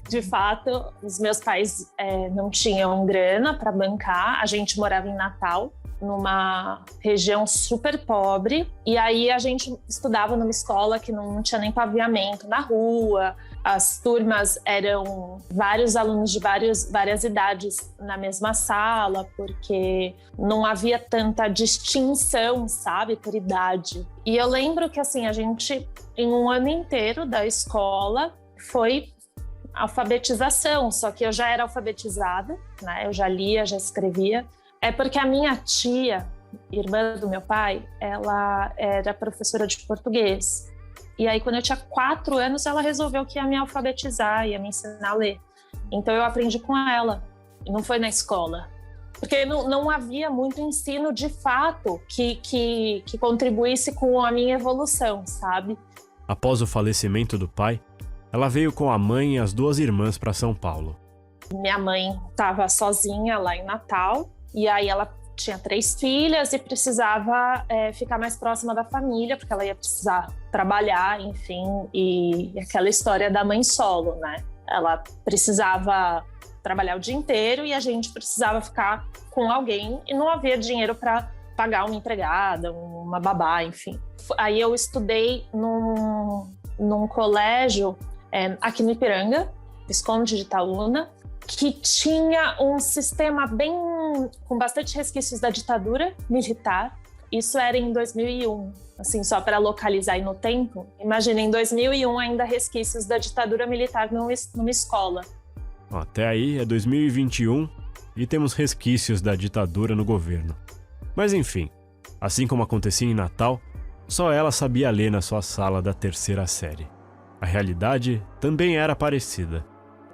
S6: De fato, os meus pais não tinham grana para bancar. A gente morava em Natal, numa região super pobre, e aí a gente estudava numa escola que não tinha nem paviamento na rua. As turmas eram vários alunos de várias idades na mesma sala, porque não havia tanta distinção, sabe, por idade. E eu lembro que, assim, a gente, em um ano inteiro da escola, foi alfabetização, só que eu já era alfabetizada, né, eu já lia, já escrevia. É porque a minha tia, irmã do meu pai, ela era professora de português. E aí, quando eu tinha 4 anos, ela resolveu que ia me alfabetizar, ia me ensinar a ler. Então, eu aprendi com ela, e não foi na escola. Porque não havia muito ensino, de fato, que contribuísse com a minha evolução, sabe?
S1: Após o falecimento do pai, ela veio com a mãe e as 2 irmãs para São Paulo.
S6: Minha mãe estava sozinha lá em Natal, e aí ela tinha 3 filhas e precisava ficar mais próxima da família, porque ela ia precisar trabalhar, enfim, e aquela história da mãe solo, né? Ela precisava trabalhar o dia inteiro e a gente precisava ficar com alguém e não havia dinheiro para pagar uma empregada, uma babá, enfim. Aí eu estudei num colégio aqui no Ipiranga, Visconde de Itaúna, que tinha um sistema com bastante resquícios da ditadura militar. Isso era em 2001, assim, só para localizar aí no tempo. Imagina, em 2001 ainda resquícios da ditadura militar numa escola.
S1: Até aí é 2021 e temos resquícios da ditadura no governo. Mas enfim, assim como acontecia em Natal, só ela sabia ler na sua sala da 3ª série. A realidade também era parecida.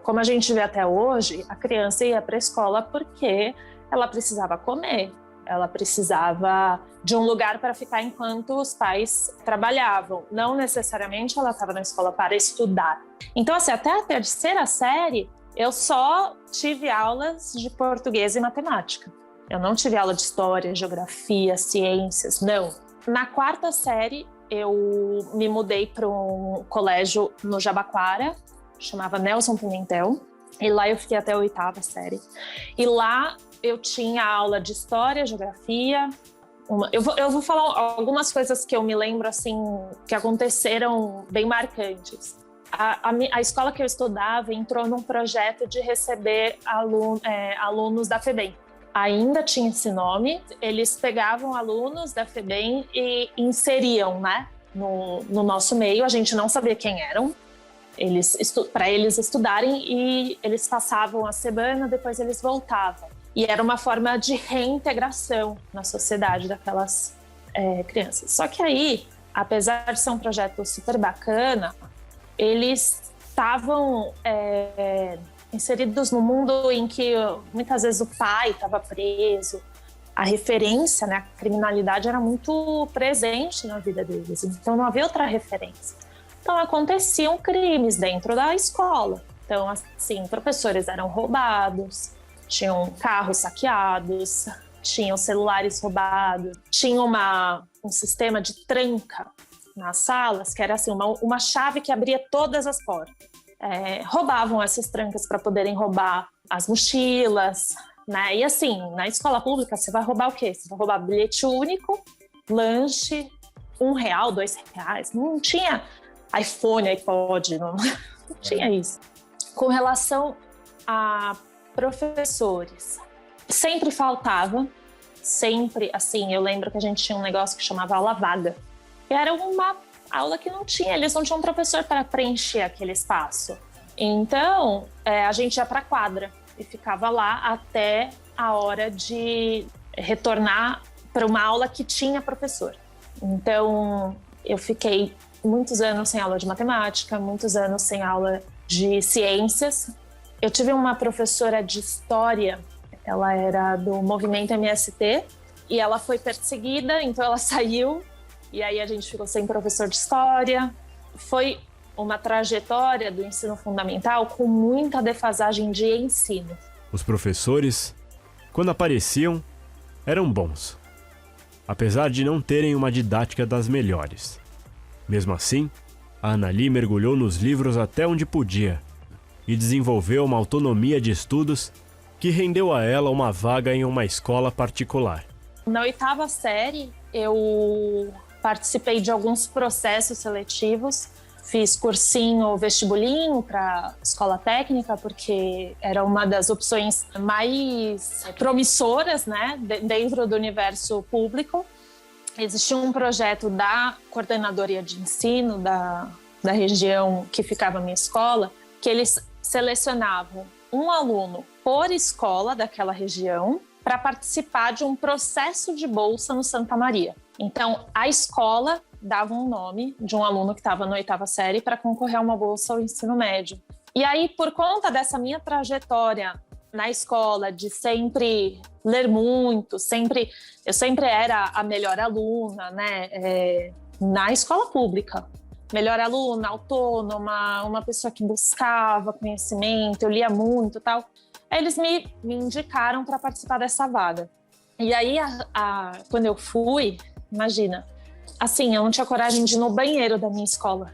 S6: Como a gente vê até hoje, a criança ia para a escola porque ela precisava comer, ela precisava de um lugar para ficar enquanto os pais trabalhavam. Não necessariamente ela estava na escola para estudar. Então, assim, até a 3ª série, eu só tive aulas de português e matemática. Eu não tive aula de história, geografia, ciências, não. Na 4ª série, eu me mudei para um colégio no Jabaquara, chamava Nelson Pimentel, e lá eu fiquei até a 8ª série. E lá eu tinha aula de história, geografia. Eu vou falar algumas coisas que eu me lembro, assim, que aconteceram bem marcantes. A escola que eu estudava entrou num projeto de receber alunos da FEBEM. Ainda tinha esse nome, eles pegavam alunos da FEBEM e inseriam, né, no nosso meio. A gente não sabia quem eram, para eles estudarem, e eles passavam a semana, depois eles voltavam. E era uma forma de reintegração na sociedade daquelas crianças. Só que aí, apesar de ser um projeto super bacana, eles estavam inseridos no mundo em que muitas vezes o pai estava preso, a referência, né, a criminalidade era muito presente na vida deles, então não havia outra referência. Então aconteciam crimes dentro da escola. Então, assim, professores eram roubados, tinham carros saqueados, tinham celulares roubados, tinha um sistema de tranca nas salas, que era assim, uma chave que abria todas as portas. Roubavam essas trancas para poderem roubar as mochilas, né? E assim, na escola pública, você vai roubar o quê? Você vai roubar bilhete único, lanche, R$1, R$2. Não tinha iPhone, iPod, não tinha isso. Com relação a professores, sempre faltava, sempre, assim, eu lembro que a gente tinha um negócio que chamava aula vaga. E era uma aula que não tinha, eles não tinham um professor para preencher aquele espaço. Então, a gente ia para a quadra e ficava lá até a hora de retornar para uma aula que tinha professor. Então, eu fiquei muitos anos sem aula de matemática, muitos anos sem aula de ciências. Eu tive uma professora de história, ela era do movimento MST, e ela foi perseguida, então ela saiu. E aí a gente ficou sem professor de história. Foi uma trajetória do ensino fundamental com muita defasagem de ensino.
S1: Os professores, quando apareciam, eram bons, apesar de não terem uma didática das melhores. Mesmo assim, a Anali mergulhou nos livros até onde podia e desenvolveu uma autonomia de estudos que rendeu a ela uma vaga em uma escola particular.
S6: Na 8ª série, eu participei de alguns processos seletivos, fiz cursinho vestibulinho para escola técnica, porque era uma das opções mais promissoras, né, dentro do universo público. Existia um projeto da coordenadoria de ensino da região que ficava a minha escola, que eles selecionavam um aluno por escola daquela região para participar de um processo de bolsa no Santa Maria. Então, a escola dava um nome de um aluno que estava na 8ª série para concorrer a uma bolsa ao ensino médio. E aí, por conta dessa minha trajetória na escola, de sempre ler muito, eu sempre era a melhor aluna, né? Na escola pública. Melhor aluna, autônoma, uma pessoa que buscava conhecimento, eu lia muito e tal. Aí eles me indicaram para participar dessa vaga. E aí, quando eu fui, imagina, assim, eu não tinha coragem de ir no banheiro da minha escola.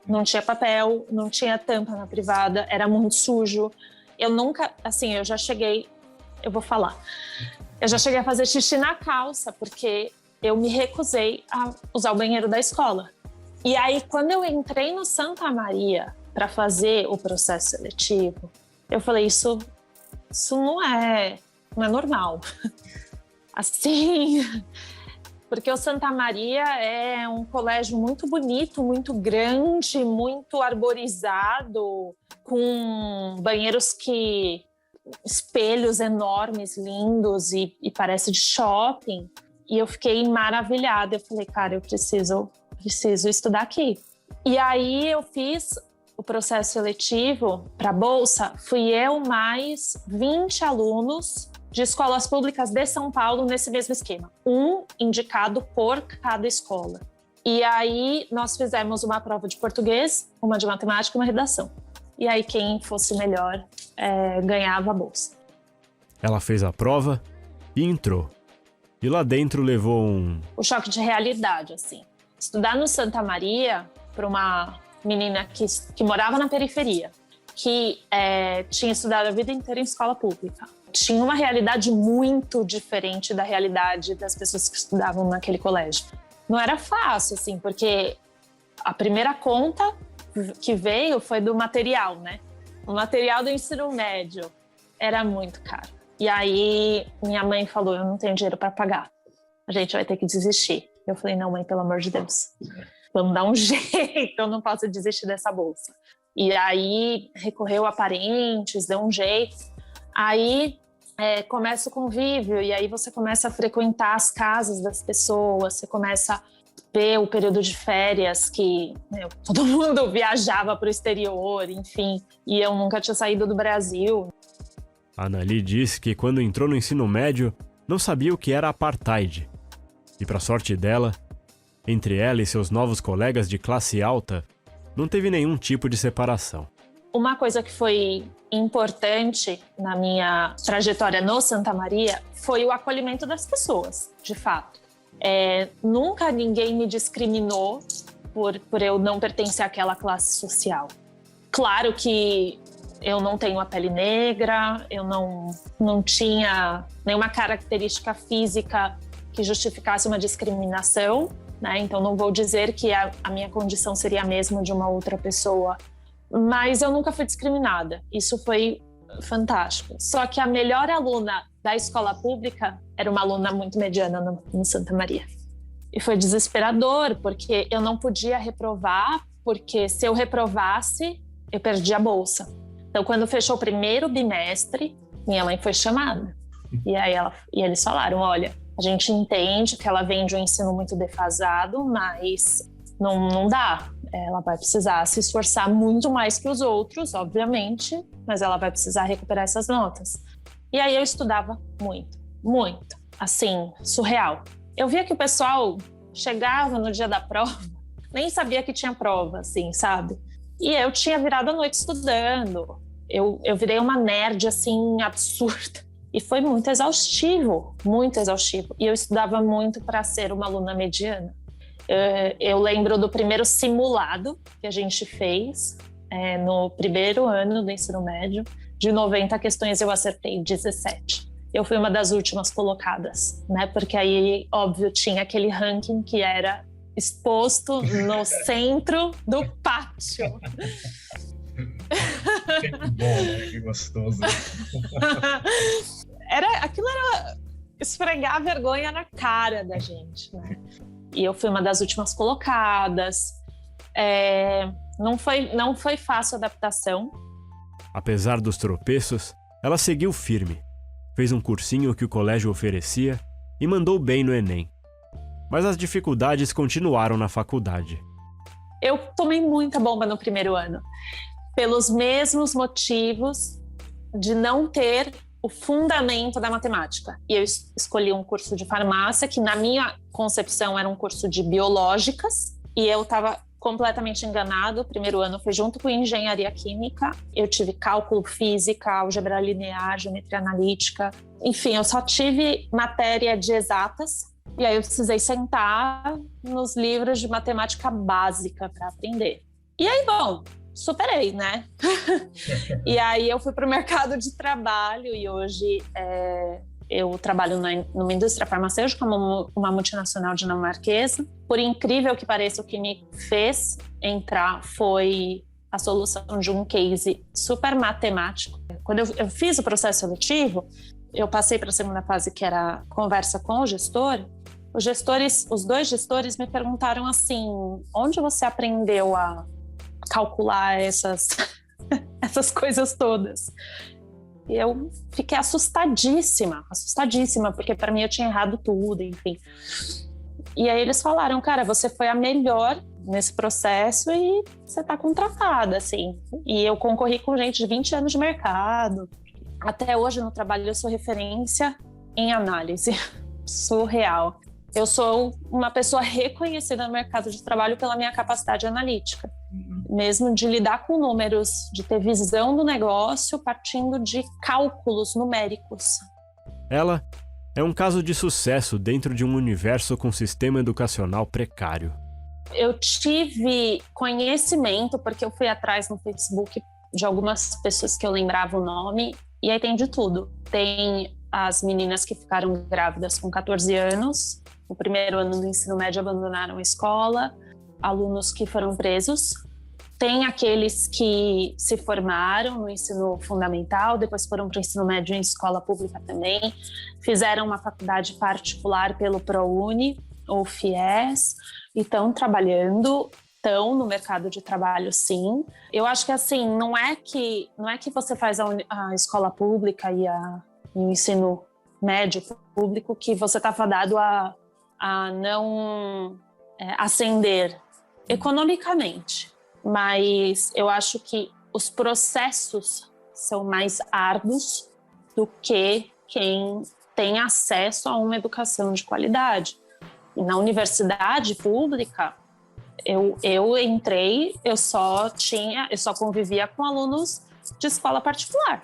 S6: Não tinha papel, não tinha tampa na privada, era muito sujo. Eu nunca, assim, eu já cheguei a fazer xixi na calça, porque eu me recusei a usar o banheiro da escola. E aí, quando eu entrei no Santa Maria para fazer o processo seletivo, eu falei, isso não é normal. Assim, porque o Santa Maria é um colégio muito bonito, muito grande, muito arborizado, com banheiros espelhos enormes, lindos e parece de shopping. E eu fiquei maravilhada. Eu falei, cara, eu preciso estudar aqui. E aí eu fiz o processo seletivo para a bolsa. Fui eu mais 20 alunos de escolas públicas de São Paulo nesse mesmo esquema. Um indicado por cada escola. E aí nós fizemos uma prova de português, uma de matemática e uma redação. E aí quem fosse melhor ganhava a bolsa.
S1: Ela fez a prova e entrou. E lá dentro levou
S6: o choque de realidade, assim. Estudar no Santa Maria para uma menina que morava na periferia, que tinha estudado a vida inteira em escola pública. Tinha uma realidade muito diferente da realidade das pessoas que estudavam naquele colégio. Não era fácil, assim, porque a primeira conta que veio foi do material, né? O material do ensino médio era muito caro. E aí minha mãe falou, eu não tenho dinheiro para pagar. A gente vai ter que desistir. Eu falei, não, mãe, pelo amor de Deus. Vamos dar um jeito, eu não posso desistir dessa bolsa. E aí recorreu a parentes, deu um jeito. Aí começa o convívio e aí você começa a frequentar as casas das pessoas, você começa a ver o período de férias que todo mundo viajava para o exterior, enfim, e eu nunca tinha saído do Brasil.
S1: A Anali disse que quando entrou no ensino médio não sabia o que era apartheid. E para sorte dela, entre ela e seus novos colegas de classe alta, não teve nenhum tipo de separação.
S6: Uma coisa que foi importante na minha trajetória no Santa Maria foi o acolhimento das pessoas, de fato. Nunca ninguém me discriminou por eu não pertencer àquela classe social. Claro que eu não tenho a pele negra, eu não tinha nenhuma característica física que justificasse uma discriminação, né? Então não vou dizer que a minha condição seria a mesma de uma outra pessoa, mas eu nunca fui discriminada. Isso foi fantástico. Só que a melhor aluna da escola pública era uma aluna muito mediana no Santa Maria. E foi desesperador, porque eu não podia reprovar, porque se eu reprovasse, eu perdia a bolsa. Então, quando fechou o primeiro bimestre, minha mãe foi chamada. E aí eles falaram, olha, a gente entende que ela vem de um ensino muito defasado, mas não dá. Ela vai precisar se esforçar muito mais que os outros, obviamente, mas ela vai precisar recuperar essas notas. E aí eu estudava muito, muito, assim, surreal. Eu via que o pessoal chegava no dia da prova, nem sabia que tinha prova, assim, sabe? E eu tinha virado a noite estudando. Eu virei uma nerd, assim, absurda. E foi muito exaustivo, muito exaustivo. E eu estudava muito para ser uma aluna mediana. Eu lembro do primeiro simulado que a gente fez no primeiro ano do ensino médio. De 90 questões eu acertei 17. Eu fui uma das últimas colocadas, né? Porque aí, óbvio, tinha aquele ranking que era exposto no centro do pátio.
S8: Que bom, né? Que gostoso.
S6: Aquilo era esfregar a vergonha na cara da gente, né? E eu fui uma das últimas colocadas. Não foi fácil a adaptação.
S1: Apesar dos tropeços, ela seguiu firme. Fez um cursinho que o colégio oferecia e mandou bem no Enem. Mas as dificuldades continuaram na faculdade.
S6: Eu tomei muita bomba no primeiro ano, pelos mesmos motivos de não ter o fundamento da matemática. E eu escolhi um curso de farmácia, que na minha concepção era um curso de biológicas, e eu estava completamente enganado. O primeiro ano foi junto com engenharia química. Eu tive cálculo, física, álgebra linear, geometria analítica. Enfim, eu só tive matéria de exatas. E aí eu precisei sentar nos livros de matemática básica para aprender. E aí, bom, superei, né? E aí eu fui para o mercado de trabalho e hoje eu trabalho numa indústria farmacêutica, uma multinacional dinamarquesa. Por incrível que pareça, o que me fez entrar foi a solução de um case super matemático. Quando eu fiz o processo seletivo, eu passei para a segunda fase, que era a conversa com o gestor. Os dois gestores me perguntaram assim, onde você aprendeu a calcular essas coisas todas? E eu fiquei assustadíssima, porque para mim eu tinha errado tudo, enfim. E aí eles falaram, cara, você foi a melhor nesse processo e você tá contratada, assim. E eu concorri com gente de 20 anos de mercado. Até hoje no trabalho eu sou referência em análise. Surreal. Eu sou uma pessoa reconhecida no mercado de trabalho pela minha capacidade analítica. Mesmo de lidar com números, de ter visão do negócio partindo de cálculos numéricos.
S1: Ela É um caso de sucesso dentro de um universo com sistema educacional precário.
S6: Eu tive conhecimento, porque eu fui atrás no Facebook de algumas pessoas que eu lembrava o nome, e aí tem de tudo. Tem as meninas que ficaram grávidas com 14 anos, no primeiro ano do ensino médio abandonaram a escola, alunos que foram presos. Tem aqueles que se formaram no ensino fundamental, depois foram para o ensino médio em escola pública também, fizeram uma faculdade particular pelo ProUni ou FIES, e estão trabalhando, estão no mercado de trabalho, sim. Eu acho que assim, não é que você faz a escola pública e o ensino médio público que você está fadado a não ascender economicamente. Mas eu acho que os processos são mais árduos do que quem tem acesso a uma educação de qualidade. E na universidade pública, eu entrei, eu só convivia com alunos de escola particular.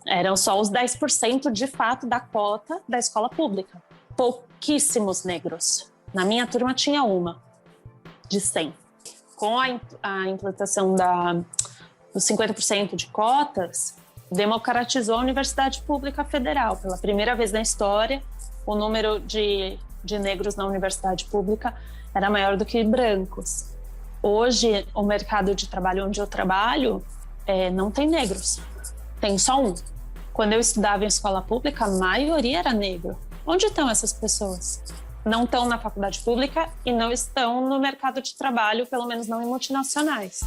S6: Eram só os 10% de fato da cota da escola pública. Pouquíssimos negros. Na minha turma tinha uma de 100. Com a implantação dos 50% de cotas, democratizou a Universidade Pública Federal. Pela primeira vez na história, o número de negros na universidade pública era maior do que brancos. Hoje, o mercado de trabalho onde eu trabalho não tem negros, tem só um. Quando eu estudava em escola pública, a maioria era negro. Onde estão essas pessoas? Não estão na faculdade pública e não estão no mercado de trabalho, pelo menos não em multinacionais.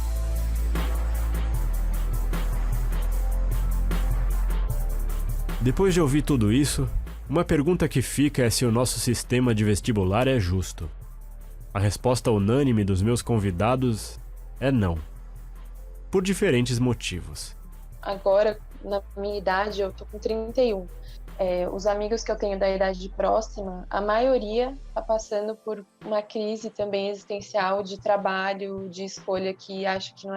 S1: Depois de ouvir tudo isso, uma pergunta que fica é se o nosso sistema de vestibular é justo. A resposta unânime dos meus convidados é não. Por diferentes motivos.
S5: Agora, na minha idade, eu tô com 31. Os amigos que eu tenho da idade próxima, a maioria está passando por uma crise também existencial de trabalho, de escolha que acha que não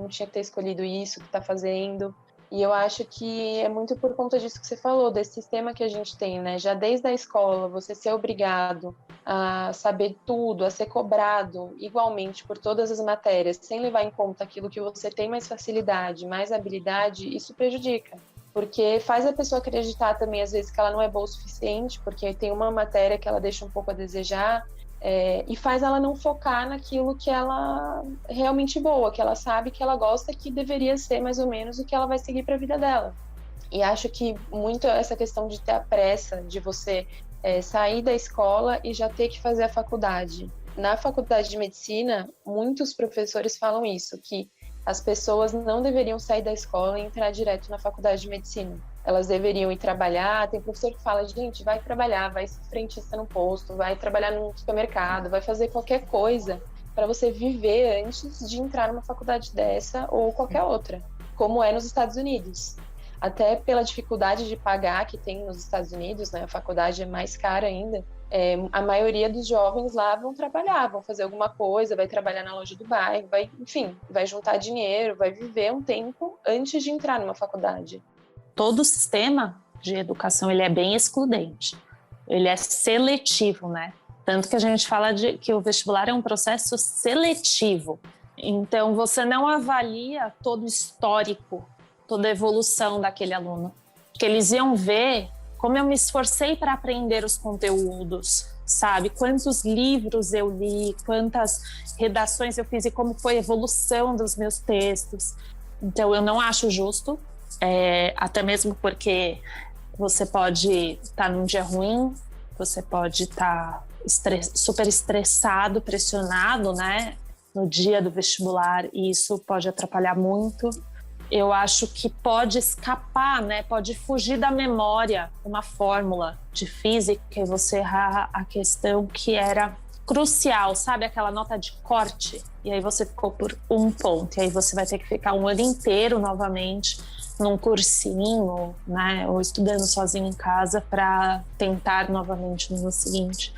S5: tinha que ter escolhido isso, que está fazendo. E eu acho que é muito por conta disso que você falou, desse sistema que a gente tem, né? Já desde a escola, você ser obrigado a saber tudo, a ser cobrado igualmente por todas as matérias, sem levar em conta aquilo que você tem mais facilidade, mais habilidade, isso prejudica. Porque faz a pessoa acreditar também, às vezes, que ela não é boa o suficiente, porque tem uma matéria que ela deixa um pouco a desejar, e faz ela não focar naquilo que ela é realmente boa, que ela sabe que ela gosta, que deveria ser mais ou menos o que ela vai seguir para a vida dela. E acho que muito essa questão de ter a pressa, de você sair da escola e já ter que fazer a faculdade. Na faculdade de medicina, muitos professores falam isso, que as pessoas não deveriam sair da escola e entrar direto na faculdade de medicina. Elas deveriam ir trabalhar. Tem professor que fala, gente, vai trabalhar, vai ser frentista no posto, vai trabalhar no supermercado, vai fazer qualquer coisa para você viver antes de entrar numa faculdade dessa ou qualquer outra, como é nos Estados Unidos. Até pela dificuldade de pagar que tem nos Estados Unidos, né? A faculdade é mais cara ainda. A maioria dos jovens lá vão trabalhar, vão fazer alguma coisa, vai trabalhar na loja do bairro, vai juntar dinheiro, vai viver um tempo antes de entrar numa faculdade.
S6: Todo o sistema de educação ele é bem excludente, ele é seletivo, né? Tanto que a gente fala que o vestibular é um processo seletivo. Então, você não avalia todo o histórico, toda a evolução daquele aluno. Porque eles iam ver como eu me esforcei para aprender os conteúdos, sabe? Quantos livros eu li, quantas redações eu fiz e como foi a evolução dos meus textos. Então, eu não acho justo, até mesmo porque você pode estar num dia ruim, você pode estar super estressado, pressionado, né? No dia do vestibular, e isso pode atrapalhar muito. Eu acho que pode escapar, né? Pode fugir da memória uma fórmula de física e você errar a questão que era crucial, sabe? Aquela nota de corte. E aí você ficou por 1 ponto. E aí você vai ter que ficar um ano inteiro novamente num cursinho, né? Ou estudando sozinho em casa para tentar novamente no ano seguinte.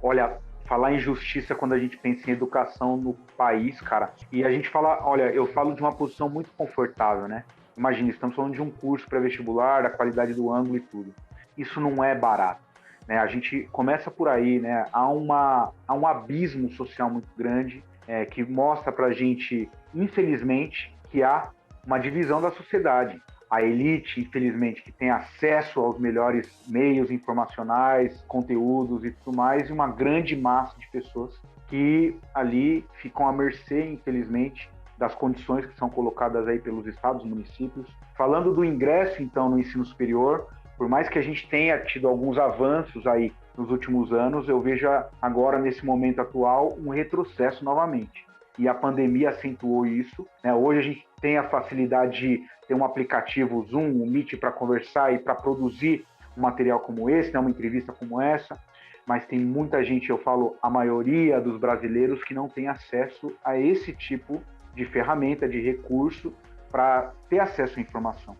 S4: Olha, falar em justiça quando a gente pensa em educação no país, cara, e a gente fala, olha, eu falo de uma posição muito confortável, né? Imagina, estamos falando de um curso pré-vestibular, da qualidade do ângulo e tudo. isso não é barato, né? A gente começa por aí, né? Há um abismo social muito grande que mostra para a gente, infelizmente, que há uma divisão da sociedade. A elite, infelizmente, que tem acesso aos melhores meios informacionais, conteúdos e tudo mais, e uma grande massa de pessoas que ali ficam à mercê, infelizmente, das condições que são colocadas aí pelos estados e municípios. Falando do ingresso, então, no ensino superior, por mais que a gente tenha tido alguns avanços aí nos últimos anos, eu vejo agora, nesse momento atual, um retrocesso novamente. E a pandemia acentuou isso, né? Hoje a gente tem a facilidade de ter um aplicativo Zoom, um Meet para conversar e para produzir um material como esse, né? Uma entrevista como essa, mas tem muita gente, eu falo, a maioria dos brasileiros que não tem acesso a esse tipo de ferramenta, de recurso para ter acesso à informação.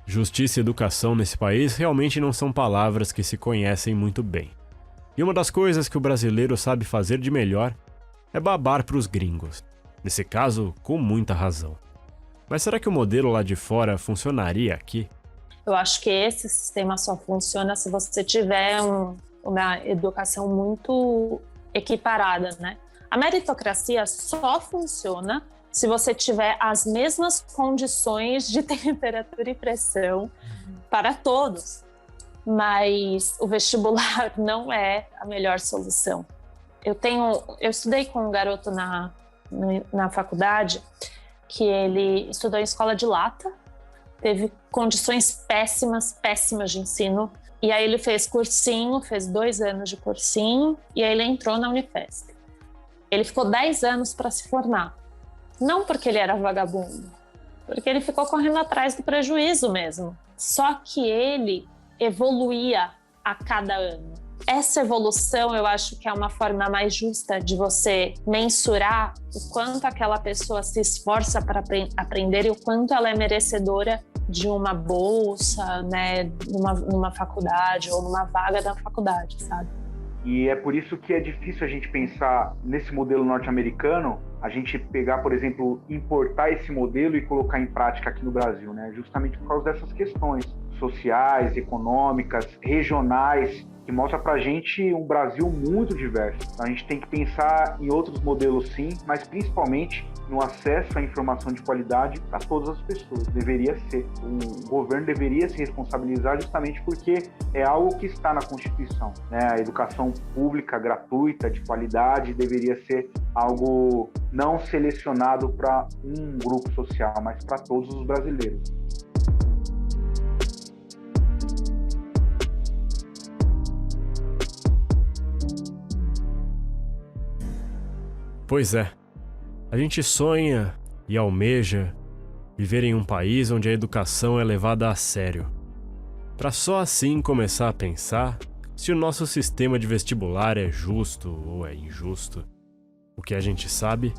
S1: Justiça e educação nesse país realmente não são palavras que se conhecem muito bem. E uma das coisas que o brasileiro sabe fazer de melhor é babar para os gringos. Nesse caso, com muita razão. Mas será que o modelo lá de fora funcionaria aqui?
S6: Eu acho que esse sistema só funciona se você tiver uma educação muito equiparada, né? A meritocracia só funciona se você tiver as mesmas condições de temperatura e pressão para todos. Mas o vestibular não é a melhor solução. Eu estudei com um garoto na faculdade que ele estudou em escola de lata, teve condições péssimas de ensino, e aí ele fez 2 anos de cursinho, e aí ele entrou na Unifesp. Ele ficou 10 anos para se formar. Não porque ele era vagabundo, porque ele ficou correndo atrás do prejuízo mesmo. Só que ele evoluía a cada ano. Essa evolução, eu acho que é uma forma mais justa de você mensurar o quanto aquela pessoa se esforça para aprender e o quanto ela é merecedora de uma bolsa, né, numa faculdade ou numa vaga da faculdade, sabe?
S4: E é por isso que é difícil a gente pensar nesse modelo norte-americano, a gente pegar, por exemplo, importar esse modelo e colocar em prática aqui no Brasil, né? Justamente por causa dessas questões sociais, econômicas, regionais, que mostra pra gente um Brasil muito diverso. A gente tem que pensar em outros modelos sim, mas principalmente no acesso à informação de qualidade para todas as pessoas. Deveria ser. O governo deveria se responsabilizar justamente porque é algo que está na Constituição, né? A educação pública gratuita, de qualidade, deveria ser algo não selecionado para um grupo social, mas para todos os brasileiros.
S1: Pois é, a gente sonha e almeja viver em um país onde a educação é levada a sério, para só assim começar a pensar se o nosso sistema de vestibular é justo ou é injusto. O que a gente sabe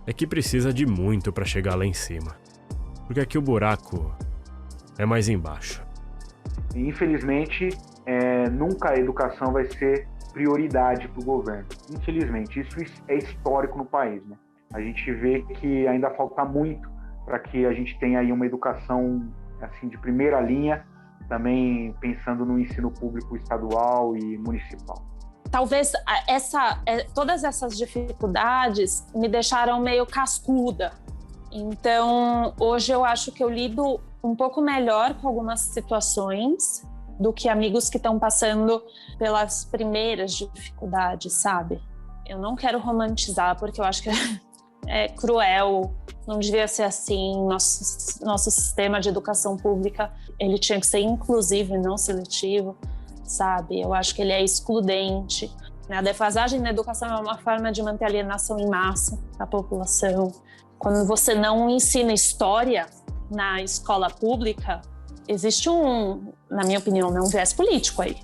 S1: é que precisa de muito para chegar lá em cima, porque aqui o buraco é mais embaixo.
S4: Infelizmente, nunca a educação vai ser prioridade para o governo. Infelizmente, isso é histórico no país, né? A gente vê que ainda falta muito para que a gente tenha aí uma educação assim de primeira linha, também pensando no ensino público estadual e municipal.
S6: Talvez todas essas dificuldades me deixaram meio cascuda. Então, hoje eu acho que eu lido um pouco melhor com algumas situações do que amigos que estão passando pelas primeiras dificuldades, sabe? Eu não quero romantizar, porque eu acho que é cruel, não devia ser assim. Nosso sistema de educação pública, ele tinha que ser inclusivo e não seletivo, sabe? Eu acho que ele é excludente. A defasagem na educação é uma forma de manter alienação em massa da população. Quando você não ensina história na escola pública, existe na minha opinião, um viés político aí.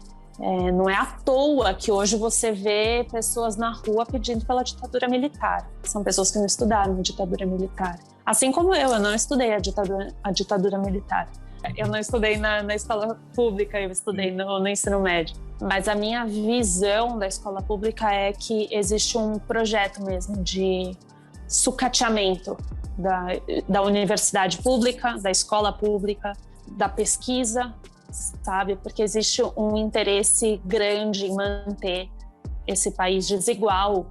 S6: Não é à toa que hoje você vê pessoas na rua pedindo pela ditadura militar. São pessoas que não estudaram a ditadura militar. Assim como eu não estudei a ditadura militar. Eu não estudei na escola pública, eu estudei no ensino médio. Mas a minha visão da escola pública é que existe um projeto mesmo de sucateamento da universidade pública, da escola pública, da pesquisa sabe? Porque existe um interesse grande em manter esse país desigual.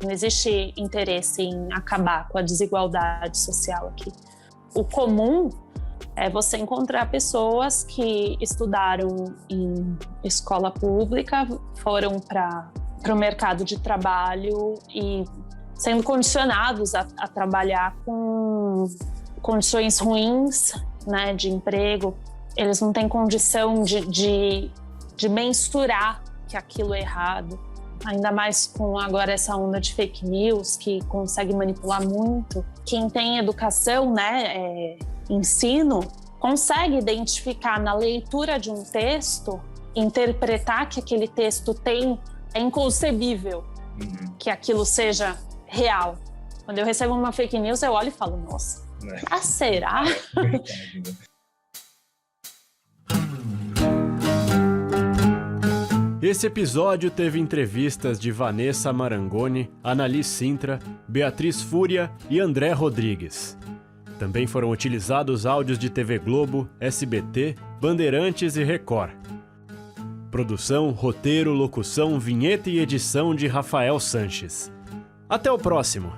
S6: Não existe interesse em acabar com a desigualdade social aqui. O comum é você encontrar pessoas que estudaram em escola pública, foram para o mercado de trabalho e sendo condicionados a trabalhar com condições ruins, né, de emprego. Eles não têm condição de mensurar que aquilo é errado. Ainda mais com agora essa onda de fake news que consegue manipular muito. Quem tem educação, né, ensino, consegue identificar na leitura de um texto, interpretar que aquele texto é inconcebível que aquilo seja real. Quando eu recebo uma fake news, eu olho e falo, nossa, será?
S1: Esse episódio teve entrevistas de Vanessa Marangoni, Annalise Sintra, Beatriz Fúria e André Rodrigues. Também foram utilizados áudios de TV Globo, SBT, Bandeirantes e Record. Produção, roteiro, locução, vinheta e edição de Rafael Sanches. Até o próximo!